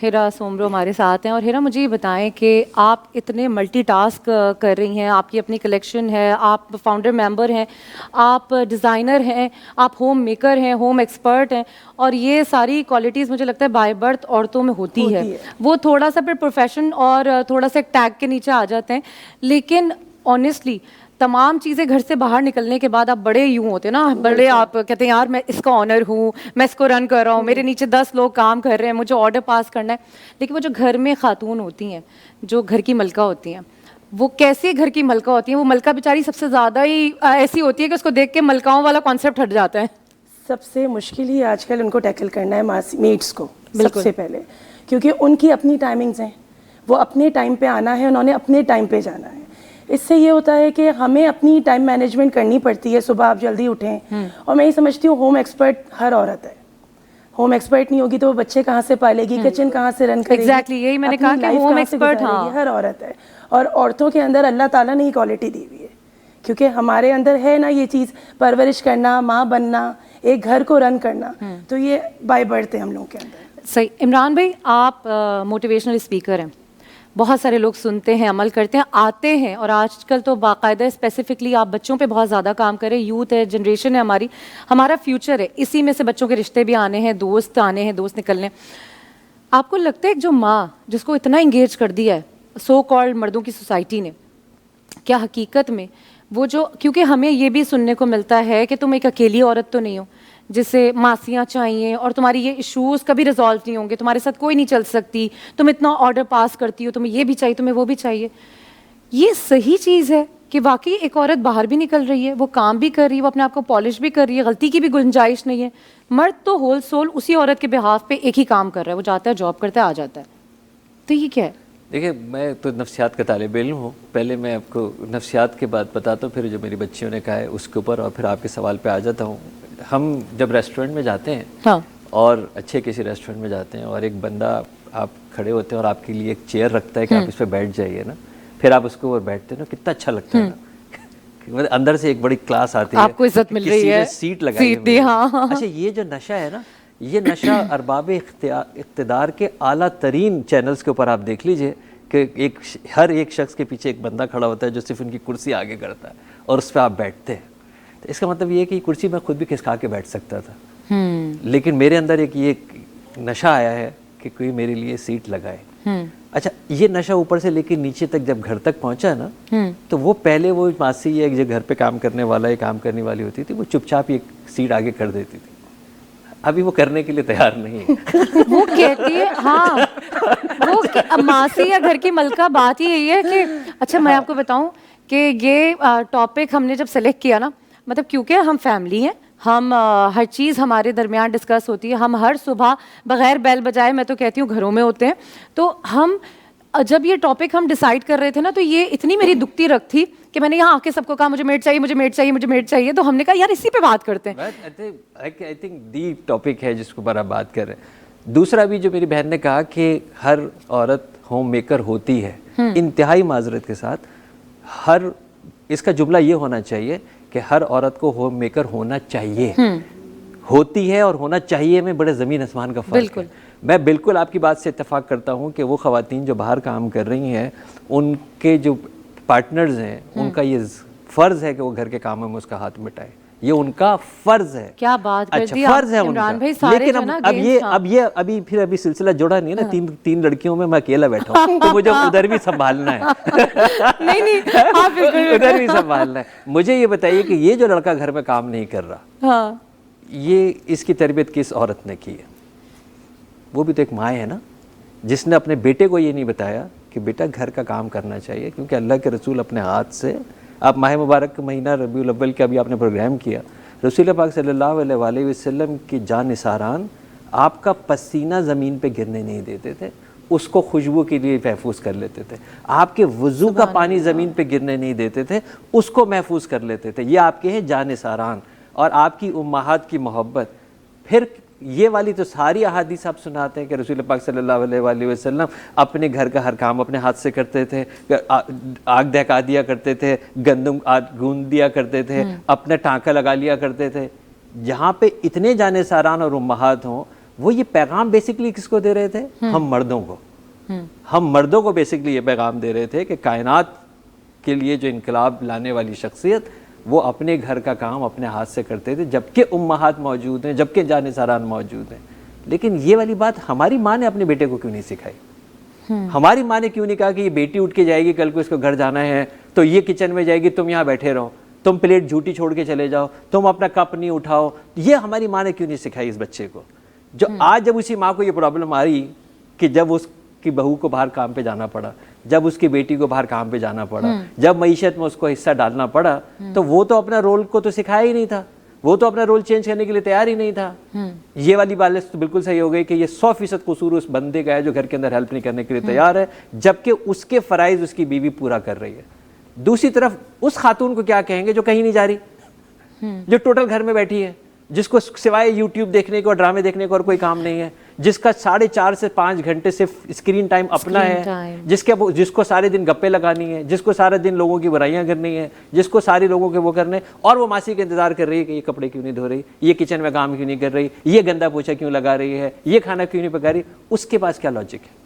A: ہیرا سومرو ہمارے ساتھ ہیں, اور ہیرا مجھے یہ بتائیں کہ آپ اتنے ملٹی ٹاسک کر رہی ہیں, آپ کی اپنی کلیکشن ہے, آپ فاؤنڈر ممبر ہیں, آپ ڈیزائنر ہیں, آپ ہوم میکر ہیں, ہوم ایکسپرٹ ہیں, اور یہ ساری کوالٹیز مجھے لگتا ہے بائی برتھ عورتوں میں ہوتی ہے. وہ تھوڑا سا پھر پروفیشن اور تھوڑا سا ایک ٹیگ کے نیچے آ جاتے ہیں, لیکن آنیسٹلی تمام چیزیں گھر سے باہر نکلنے کے بعد آپ بڑے یوں ہوتے ہیں نا, بڑے آپ کہتے ہیں یار میں اس کا آنر ہوں, میں اس کو رن کر رہا ہوں, میرے نیچے 10 لوگ کام کر رہے ہیں, مجھے آرڈر پاس کرنا ہے. لیکن وہ جو گھر میں خاتون ہوتی ہیں, جو گھر کی ملکہ ہوتی ہیں, وہ کیسے گھر کی ملکہ ہوتی ہیں؟ وہ ملکہ بیچاری سب سے زیادہ ہی ایسی ہوتی ہے کہ اس کو دیکھ کے ملکاؤں والا کانسیپٹ ہٹ جاتا ہے.
E: سب سے مشکل ہی آج کل ان کو ٹیکل کرنا ہے میٹس کو سب سے پہلے, کیونکہ ان کی اپنی ٹائمنگز ہیں, وہ اپنے ٹائم پہ آنا ہے, انہوں نے اپنے ٹائم پہ جانا ہے. اس سے یہ ہوتا ہے کہ ہمیں اپنی ٹائم مینجمنٹ کرنی پڑتی ہے. صبح آپ جلدی اٹھیں, اور میں یہ سمجھتی ہوں ہوم ایکسپرٹ ہر عورت ہے. ہوم ایکسپرٹ نہیں ہوگی تو وہ بچے کہاں سے پالے گی, کچن کہاں سے رن کرے گی.
A: ایگزیکٹلی یہی میں نے کہا کہ ہوم ایکسپرٹ
E: ہر عورت ہے, اور عورتوں کے اندر اللہ تعالیٰ نے ہی کوالٹی دی ہوئی ہے, کیونکہ ہمارے اندر ہے نا یہ چیز, پرورش کرنا, ماں بننا, ایک گھر کو رن کرنا, تو یہ بائی برتھ ہے ہم لوگوں کے اندر.
A: صحیح. عمران بھائی, آپ موٹیویشنل اسپیکر ہیں, بہت سارے لوگ سنتے ہیں, عمل کرتے ہیں, آتے ہیں, اور آج کل تو باقاعدہ اسپیسیفکلی آپ بچوں پہ بہت زیادہ کام کریں. یوتھ ہے, جنریشن ہے ہماری, ہمارا فیوچر ہے, اسی میں سے بچوں کے رشتے بھی آنے ہیں, دوست آنے ہیں, دوست نکلنے. آپ کو لگتا ہے ایک جو ماں جس کو اتنا انگیج کر دیا ہے سو کالڈ مردوں کی سوسائٹی نے, کیا حقیقت میں وہ جو, کیونکہ ہمیں یہ بھی سننے کو ملتا ہے کہ تم ایک اکیلی عورت تو نہیں ہو جسے ماسیاں چاہیے, اور تمہاری یہ ایشوز کبھی ریزالو نہیں ہوں گے, تمہارے ساتھ کوئی نہیں چل سکتی, تم اتنا آرڈر پاس کرتی ہو, تمہیں یہ بھی چاہیے, تمہیں وہ بھی چاہیے. یہ صحیح چیز ہے کہ واقعی ایک عورت باہر بھی نکل رہی ہے, وہ کام بھی کر رہی ہے, وہ اپنے آپ کو پالش بھی کر رہی ہے, غلطی کی بھی گنجائش نہیں ہے. مرد تو ہول سول اسی عورت کے بہاف پہ ایک ہی کام کر رہا ہے, وہ جاتا ہے جاب کرتا ہے آ جاتا ہے. تو یہ کیا ہے؟
C: دیکھیں, میں تو نفسیات کا طالب علم ہوں, پہلے میں آپ کو نفسیات کی بات بتاتا ہوں, پھر جو میری بچیوں نے کہا ہے اس کے اوپر, اور پھر آپ کے سوال پہ آ جاتا ہوں. ہم جب ریسٹورنٹ میں جاتے ہیں, اور اچھے کسی ریسٹورنٹ میں جاتے ہیں, اور ایک بندہ آپ کھڑے ہوتے ہیں اور آپ کے لیے ایک چیئر رکھتا ہے کہ آپ اس پہ بیٹھ جائیے نا, پھر آپ اس کے اوپر بیٹھتے ہیں نا, کتنا اچھا لگتا ہے نا, اندر سے ایک بڑی کلاس آتی ہے,
A: آپ کو عزت مل رہی ہے,
C: سیٹ لگائی
A: دی. ہاں
C: اچھا یہ جو نشہ ہے نا, یہ نشہ ارباب اقتدار کے اعلیٰ ترین چینلز کے اوپر آپ دیکھ لیجئے کہ ہر ایک شخص کے پیچھے ایک بندہ کھڑا ہوتا ہے جو صرف ان کی کرسی آگے کرتا ہے اور اس پہ آپ بیٹھتے ہیں. تو اس کا مطلب یہ ہے کہ یہ کرسی میں خود بھی کھسکا کے بیٹھ سکتا تھا, لیکن میرے اندر ایک یہ نشہ آیا ہے کہ کوئی میرے لیے سیٹ لگائے. اچھا یہ نشہ اوپر سے لے کے نیچے تک جب گھر تک پہنچا نا, تو وہ پہلے وہ ماسی یا جو گھر پہ کام کرنے والا یا کام کرنے والی ہوتی تھی, وہ چپ چاپ ایک سیٹ آگے کر دیتی تھی. ابھی وہ کرنے کے لیے تیار نہیں ہے.
A: وہ کہتی ہے ہاں, وہ ماسی یا گھر کی ملکہ بات ہی یہی ہے کہ اچھا میں آپ کو بتاؤں کہ یہ ٹاپک ہم نے جب سلیکٹ کیا نا, مطلب کیونکہ ہم فیملی ہیں, ہم ہر چیز ہمارے درمیان ڈسکس ہوتی ہے, ہم ہر صبح بغیر بیل بجائے میں تو کہتی ہوں گھروں میں ہوتے ہیں, تو ہم جب یہ ٹاپک ہم ڈیسائیڈ کر رہے تھے نا, تو یہ اتنی میری دکھتی رکھ تھی کہ میں نے یہاں آ کے سب کو کہا مجھے میٹ چاہیے, مجھے میٹ چاہیے, مجھے میٹ چاہیے. تو ہم نے کہا یار اسی پہ بات کرتے ہیں.
C: آئی تھنک دی ٹاپک ہے جس کے اوپر آپ بات کر رہے ہیں. دوسرا بھی جو میری بہن نے کہا کہ ہر عورت ہوم میکر ہوتی ہے, انتہائی معذرت کے ساتھ اس کا جملہ یہ ہونا چاہیے کہ ہر عورت کو ہوم میکر ہونا چاہیے. ہوتی ہے اور ہونا چاہیے میں بڑے زمین آسمان کا فرق ہے. میں بالکل آپ کی بات سے اتفاق کرتا ہوں کہ وہ خواتین جو باہر کام کر رہی ہیں, ان کے جو پارٹنرز ہیں, ان کا یہ فرض ہے کہ وہ گھر کے کاموں میں اس کا ہاتھ مٹائے. یہ ان کا فرض ہے.
A: کیا بات کر دی
C: فرض ہے ان کا. لیکن ابھی سلسلہ جڑا نہیں ہے نا, تین لڑکیوں میں اکیلا بیٹھا ہوں, تو مجھے ادھر بھی سنبھالنا ہے. ادھر بھی سنبھالنا ہے. مجھے یہ بتائیے کہ یہ جو لڑکا گھر میں کام نہیں کر رہا, یہ اس کی تربیت کس عورت نے کی ہے؟ وہ بھی تو ایک ماں ہے نا, جس نے اپنے بیٹے کو یہ نہیں بتایا کہ بیٹا گھر کا کام کرنا چاہیے, کیونکہ اللہ کے رسول اپنے ہاتھ سے, آپ ماہ مبارک کا مہینہ ربیع الاول کا بھی آپ نے پروگرام کیا, رسول پاک صلی اللہ علیہ وآلہ وسلم کی جان نثاران آپ کا پسینہ زمین پہ گرنے نہیں دیتے تھے, اس کو خوشبو کے لیے محفوظ کر لیتے تھے. آپ کے وضو کا پانی زمین پہ گرنے نہیں دیتے تھے, اس کو محفوظ کر لیتے تھے. یہ آپ کے ہیں جان نثاران اور آپ کی امہات کی محبت. پھر یہ والی تو ساری احادیث آپ سناتے ہیں کہ رسول پاک صلی اللہ علیہ وآلہ وسلم اپنے گھر کا ہر کام اپنے ہاتھ سے کرتے تھے, آگ دہکا دیا کرتے تھے, گندم گوند دیا کرتے تھے, اپنا ٹانکا لگا لیا کرتے تھے. جہاں پہ اتنے جانے ساران اور امہات ہوں, وہ یہ پیغام بیسکلی کس کو دے رہے تھے؟ ہم مردوں کو. ہم مردوں کو بیسکلی یہ پیغام دے رہے تھے کہ کائنات کے لیے جو انقلاب لانے والی شخصیت, وہ اپنے گھر کا کام اپنے ہاتھ سے کرتے تھے, جبکہ امہات موجود ہیں, جبکہ جانثاران موجود ہیں. لیکن یہ والی بات ہماری ماں نے اپنے بیٹے کو کیوں نہیں سکھائی؟ ہماری ماں نے کیوں نہیں کہا کہ یہ بیٹی اٹھ کے جائے گی, کل کو اس کو گھر جانا ہے تو یہ کچن میں جائے گی, تم یہاں بیٹھے رہو, تم پلیٹ جھوٹی چھوڑ کے چلے جاؤ, تم اپنا کپ نہیں اٹھاؤ. یہ ہماری ماں نے کیوں نہیں سکھائی اس بچے کو؟ جو آج جب اسی ماں کو یہ پرابلم آ رہی کہ جب اس کی بہو کو باہر کام پہ جانا پڑا, جب اس کی بیٹی کو باہر کام پہ جانا پڑا, جب معیشت میں اس کو حصہ ڈالنا پڑا, تو وہ تو اپنا رول کو تو سکھایا ہی نہیں تھا, وہ تو اپنا رول چینج کرنے کے لیے تیار ہی نہیں تھا. یہ والی بات تو بالکل صحیح ہو گئی کہ یہ 100% قصور اس بندے کا ہے جو گھر کے اندر ہیلپ نہیں کرنے کے لیے تیار ہے, جبکہ اس کے فرائض اس کی بیوی پورا کر رہی ہے. دوسری طرف اس خاتون کو کیا کہیں گے جو کہیں نہیں جا رہی, جو ٹوٹل گھر میں بیٹھی ہے, جس کو سوائے یوٹیوب دیکھنے کو اور ڈرامے دیکھنے کو اور کوئی کام نہیں ہے, جس کا 4.5 سے 5 گھنٹے صرف اسکرین ٹائم اپنا ہے, جس کو سارے دن گپے لگانی ہے, جس کو سارے دن لوگوں کی برائیاں کرنی ہے, جس کو سارے لوگوں کے وہ کرنے, اور وہ ماسی کا انتظار کر رہی ہے کہ یہ کپڑے کیوں نہیں دھو رہی, یہ کچن میں کام کیوں نہیں کر رہی, یہ گندا پوچھا کیوں لگا رہی ہے, یہ کھانا کیوں نہیں پکا رہی. اس کے پاس کیا لاجک ہے؟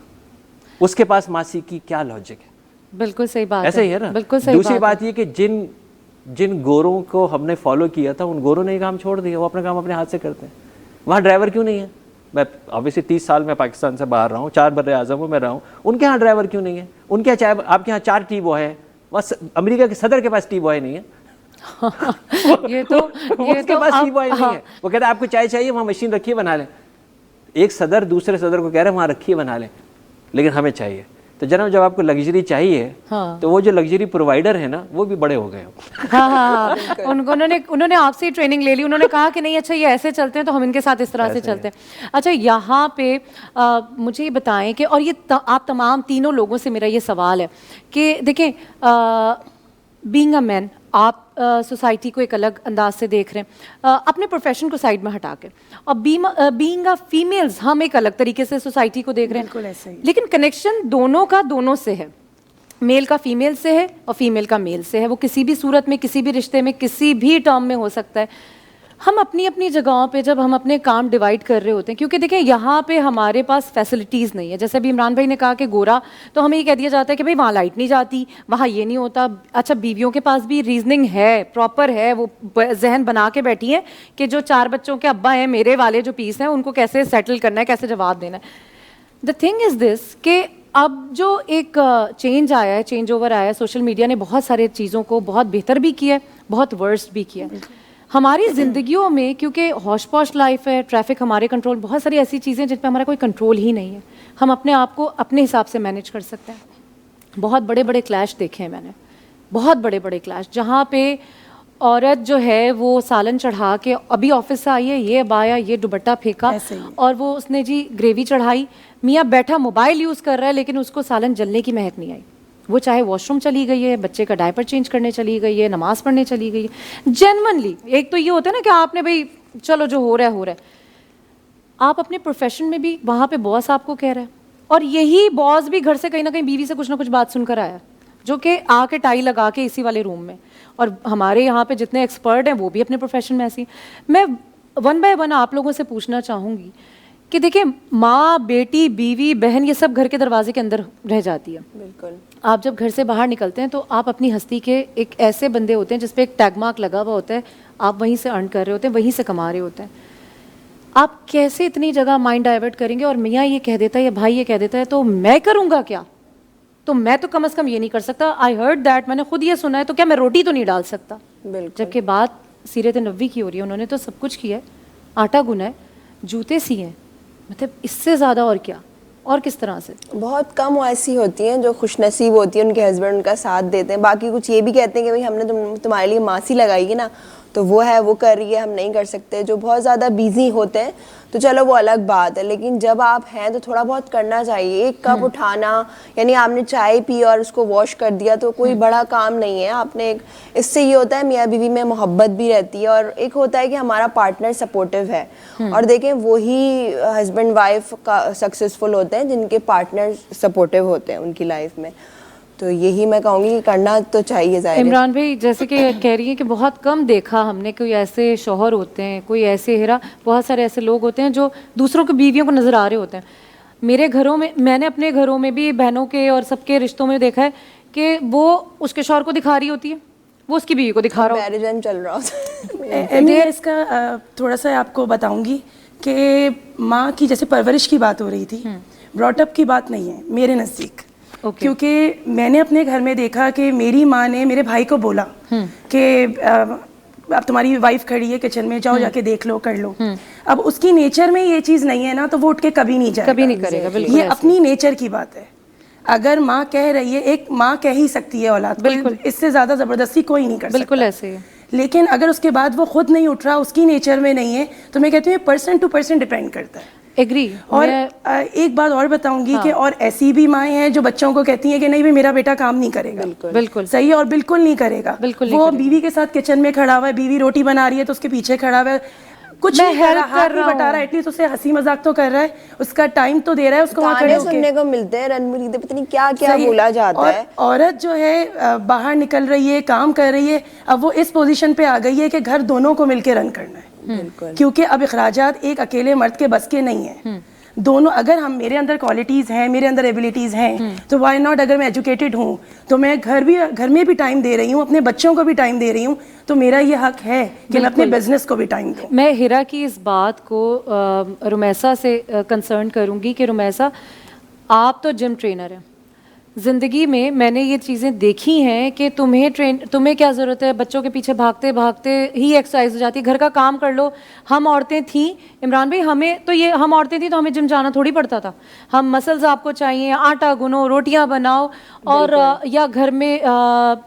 C: اس کے پاس ماسی کی کیا لاجک ہے؟
A: بالکل صحیح بات
C: ایسا ہی ہے نا.
A: بالکل صحیح.
C: دوسری بات یہ کہ جن گوروں کو ہم نے فالو کیا تھا, ان گوروں نے یہ کام چھوڑ دیا, وہ اپنا کام اپنے ہاتھ سے کرتے ہیں. وہاں ڈرائیور کیوں نہیں ہے؟ میں obviously 30 سال میں پاکستان سے باہر رہا ہوں, 4 بر اعظموں میں رہا ہوں, ان کے ہاں ڈرائیور کیوں نہیں ہے؟ ان کے یہاں آپ کے یہاں 4 ٹی بوائے ہیں, بس امریکہ کے صدر کے پاس ٹی بوائے نہیں ہے. اس کے پاس ٹی بوائے نہیں ہے. وہ کہتا ہے آپ کو چائے چاہیے, وہاں مشین رکھیے بنا لیں. ایک صدر دوسرے صدر کو کہہ رہے ہیں وہاں رکھیے بنا لیں, لیکن ہمیں چاہیے. تو جناب جب آپ کو لگژری چاہیے تو وہ جو لگژری پرووائڈر ہے نا, وہ بھی بڑے ہو گئے ہیں.
A: ہاں, انہوں نے آپ سے ٹریننگ لے لی, انہوں نے کہا کہ نہیں اچھا یہ ایسے چلتے ہیں تو ہم ان کے ساتھ اس طرح سے چلتے ہیں. اچھا یہاں پہ مجھے یہ بتائیں کہ, اور یہ آپ تمام تینوں لوگوں سے میرا یہ سوال ہے کہ دیکھیں, بینگ اے مین آپ سوسائٹی کو ایک الگ انداز سے دیکھ رہے ہیں, اپنے پروفیشن کو سائڈ میں ہٹا کے, اور بینگ اے فیمیلز ہم ایک الگ طریقے سے سوسائٹی کو دیکھ رہے ہیں. لیکن کنیکشن دونوں کا دونوں سے ہے. میل کا فیمیل سے ہے اور فیمیل کا میل سے ہے, وہ کسی بھی صورت میں, کسی بھی رشتے میں, کسی بھی ٹرم میں ہو سکتا ہے. ہم اپنی اپنی جگہوں پہ جب ہم اپنے کام ڈیوائڈ کر رہے ہوتے ہیں, کیونکہ دیکھیں یہاں پہ ہمارے پاس فیسلٹیز نہیں ہے, جیسے ابھی عمران بھائی نے کہا کہ گورا, تو ہمیں یہ کہہ دیا جاتا ہے کہ بھائی وہاں لائٹ نہیں جاتی, وہاں یہ نہیں ہوتا. اچھا بیویوں کے پاس بھی ریزننگ ہے, پراپر ہے, وہ ذہن بنا کے بیٹھی ہیں کہ جو 4 بچوں کے ابا ہیں, میرے والے جو پیس ہیں, ان کو کیسے سیٹل کرنا ہے, کیسے جواب دینا ہے. دا تھنگ از دس کہ اب جو ایک چینج آیا ہے, چینج اوور آیا ہے, سوشل میڈیا نے بہت سارے چیزوں کو بہت بہتر بھی کیا ہے, بہت ورسٹ بھی کیا ہے. ہماری زندگیوں میں کیونکہ ہوش پوش لائف ہے, ٹریفک ہمارے کنٹرول, بہت ساری ایسی چیزیں جن پہ ہمارا کوئی کنٹرول ہی نہیں ہے. ہم اپنے آپ کو اپنے حساب سے مینیج کر سکتے ہیں. بہت بڑے بڑے کلیش دیکھے ہیں میں نے, بہت بڑے بڑے کلیش, جہاں پہ عورت جو ہے وہ سالن چڑھا کے, ابھی آفس سے آئی ہے, یہ بایا, یہ دوپٹہ پھینکا, اور وہ اس نے جی گریوی چڑھائی, میاں بیٹھا موبائل یوز کر رہا ہے, لیکن اس کو سالن جلنے کی مہک نہیں آئی. وہ چاہے واش روم چلی گئی ہے, بچے کا ڈائپر چینج کرنے چلی گئی ہے, نماز پڑھنے چلی گئی ہے. جینونلی ایک تو یہ ہوتا ہے نا کہ آپ نے بھائی چلو جو ہو رہا ہے ہو رہا ہے, آپ اپنے پروفیشن میں بھی وہاں پہ باس آپ کو کہہ رہا ہے, اور یہی باس بھی گھر سے کہیں نہ کہیں بیوی سے کچھ نہ کچھ بات سن کر آیا, جو کہ آ کے ٹائی لگا کے اسی والے روم میں. اور ہمارے یہاں پہ جتنے ایکسپرٹ ہیں وہ بھی اپنے پروفیشن میں ایسی. میں 1 by 1 آپ لوگوں سے پوچھنا چاہوں گی کہ دیکھیں ماں, بیٹی, بیوی, بہن, یہ سب گھر کے دروازے کے اندر رہ جاتی ہے.
E: بالکل.
A: آپ جب گھر سے باہر نکلتے ہیں تو آپ اپنی ہستی کے ایک ایسے بندے ہوتے ہیں جس پہ ایک ٹیگ مارک لگا ہوا ہوتا ہے, آپ وہیں سے ارن کر رہے ہوتے ہیں, وہیں سے کما رہے ہوتے ہیں. آپ کیسے اتنی جگہ مائنڈ ڈائیورٹ کریں گے, اور میاں یہ کہہ دیتا ہے یا بھائی یہ کہہ دیتا ہے تو میں کروں گا کیا, تو میں تو کم از کم یہ نہیں کر سکتا, آئی ہرڈ دیٹ, میں نے خود یہ سنا ہے, تو کیا میں روٹی تو نہیں ڈال سکتا. جبکہ بات سیرت نبوی کی ہو رہی ہے, انہوں نے تو سب کچھ کیا ہے, آٹا گنا ہے, جوتے سیے ہیں, مطلب اس سے زیادہ اور کیا, اور کس طرح سے.
E: بہت کم ایسی ہوتی ہیں جو خوش نصیب ہوتی ہیں, ان کے ہسبینڈ ان کا ساتھ دیتے ہیں. باقی کچھ یہ بھی کہتے ہیں کہ بھائی ہم نے تمہارے لیے ماسی لگائی ہے نا, تو وہ ہے, وہ کر رہی ہے, ہم نہیں کر سکتے. جو بہت زیادہ بیزی ہوتے ہیں تو چلو وہ الگ بات ہے, لیکن جب آپ ہیں تو تھوڑا بہت کرنا چاہیے. ایک کپ اٹھانا, یعنی آپ نے چائے پی اور اس کو واش کر دیا تو کوئی بڑا کام نہیں ہے. آپ نے اس سے یہ ہوتا ہے میاں بیوی میں محبت بھی رہتی ہے, اور ایک ہوتا ہے کہ ہمارا پارٹنر سپورٹیو ہے. اور دیکھیں وہی ہسبینڈ وائف کا سکسیزفل ہوتے ہیں جن کے پارٹنر سپورٹیو ہوتے ہیں ان کی لائف میں. تو یہی میں کہوں گی کہ کرنا تو چاہیے. ظاہر
A: عمران بھائی جیسے کہ کہہ رہی ہیں کہ بہت کم دیکھا ہم نے, کوئی ایسے شوہر ہوتے ہیں, کوئی ایسے ہیرا, بہت سارے ایسے لوگ ہوتے ہیں جو دوسروں کی بیویوں کو نظر آ رہے ہوتے ہیں. میرے گھروں میں, میں نے اپنے گھروں میں بھی بہنوں کے اور سب کے رشتوں میں دیکھا ہے کہ وہ اس کے شوہر کو دکھا رہی ہوتی ہے, وہ اس کی بیوی کو دکھا رہا
E: کمپیریزن چل رہا ہوتا
F: میں اس کا تھوڑا سا آپ کو بتاؤں گی کہ ماں کی جیسے پرورش کی بات ہو رہی تھی, براٹ اپ کی بات نہیں ہے میرے نزدیک. کیونکہ میں نے اپنے گھر میں دیکھا کہ میری ماں نے میرے بھائی کو بولا کہ اب تمہاری وائف کھڑی ہے کچن میں, جاؤ جا کے دیکھ لو, کر لو. اب اس کی نیچر میں یہ چیز نہیں ہے نا, تو وہ اٹھ کے کبھی نہیں جائے گا,
A: کبھی نہیں کرے گا. بالکل
F: یہ اپنی نیچر کی بات ہے. اگر ماں کہہ رہی ہے, ایک ماں کہہ ہی سکتی ہے اولاد کو, اس سے زیادہ زبردستی کوئی نہیں کر سکتا.
A: بالکل ایسے ہی.
F: لیکن اگر اس کے بعد وہ خود نہیں اٹھ رہا, اس کی نیچر میں نہیں ہے, تو میں کہتی ہوں پرسن ٹو پرسن ڈپینڈ کرتا ہے.
A: ایگری.
F: اور ایک بات اور بتاؤں گی کہ اور ایسی بھی مائیں ہیں جو بچوں کو کہتی ہیں کہ نہیں میرا بیٹا کام نہیں کرے گا.
A: بالکل
F: صحیح, اور بالکل نہیں کرے گا. وہ بیوی کے ساتھ کچن میں کھڑا ہوا ہے, بیوی روٹی بنا رہی ہے تو اس کے پیچھے کھڑا ہوا ہے, کچھ نہیں کر رہا, ہاتھ نہیں بٹا رہا, ایٹ لیسٹ اسے ہنسی مذاق تو کر رہا ہے, اس کا ٹائم تو دے رہا ہے, اس کو وہاں کھڑے ہو کے
E: سننے کو ملتے ہیں رن مریدے, پتہ نہیں کیا کیا بولا جاتا ہے.
F: عورت جو ہے باہر نکل رہی ہے, کام کر رہی ہے, اب وہ اس پوزیشن پہ آ گئی ہے کہ گھر دونوں کو مل کے رن کرنا ہے, کیونکہ اب اخراجات ایک اکیلے مرد کے بس کے نہیں ہیں. دونوں, اگر ہم میرے اندر کوالٹیز ہیں, میرے اندر ایبلٹیز ہیں, تو وائی ناٹ, اگر میں ایجوکیٹڈ ہوں تو میں گھر میں بھی ٹائم دے رہی ہوں, اپنے بچوں کو بھی ٹائم دے رہی ہوں, تو میرا یہ حق ہے کہ میں اپنے بزنس کو بھی ٹائم دوں.
A: میں ہیرا کی اس بات کو رمیسا سے کنسرن کروں گی کہ رمیسا آپ تو جم ٹرینر ہیں, زندگی میں نے یہ چیزیں دیکھی ہیں کہ تمہیں کیا ضرورت ہے, بچوں کے پیچھے بھاگتے بھاگتے ہی ایکسرسائز ہو جاتی ہے, گھر کا کام کر لو. ہم عورتیں تھیں عمران بھائی, ہم عورتیں تھیں تو ہمیں جم جانا تھوڑی پڑتا تھا. ہم مسلز آپ کو چاہیے, آٹا گنو, روٹیاں بناؤ, اور یا گھر میں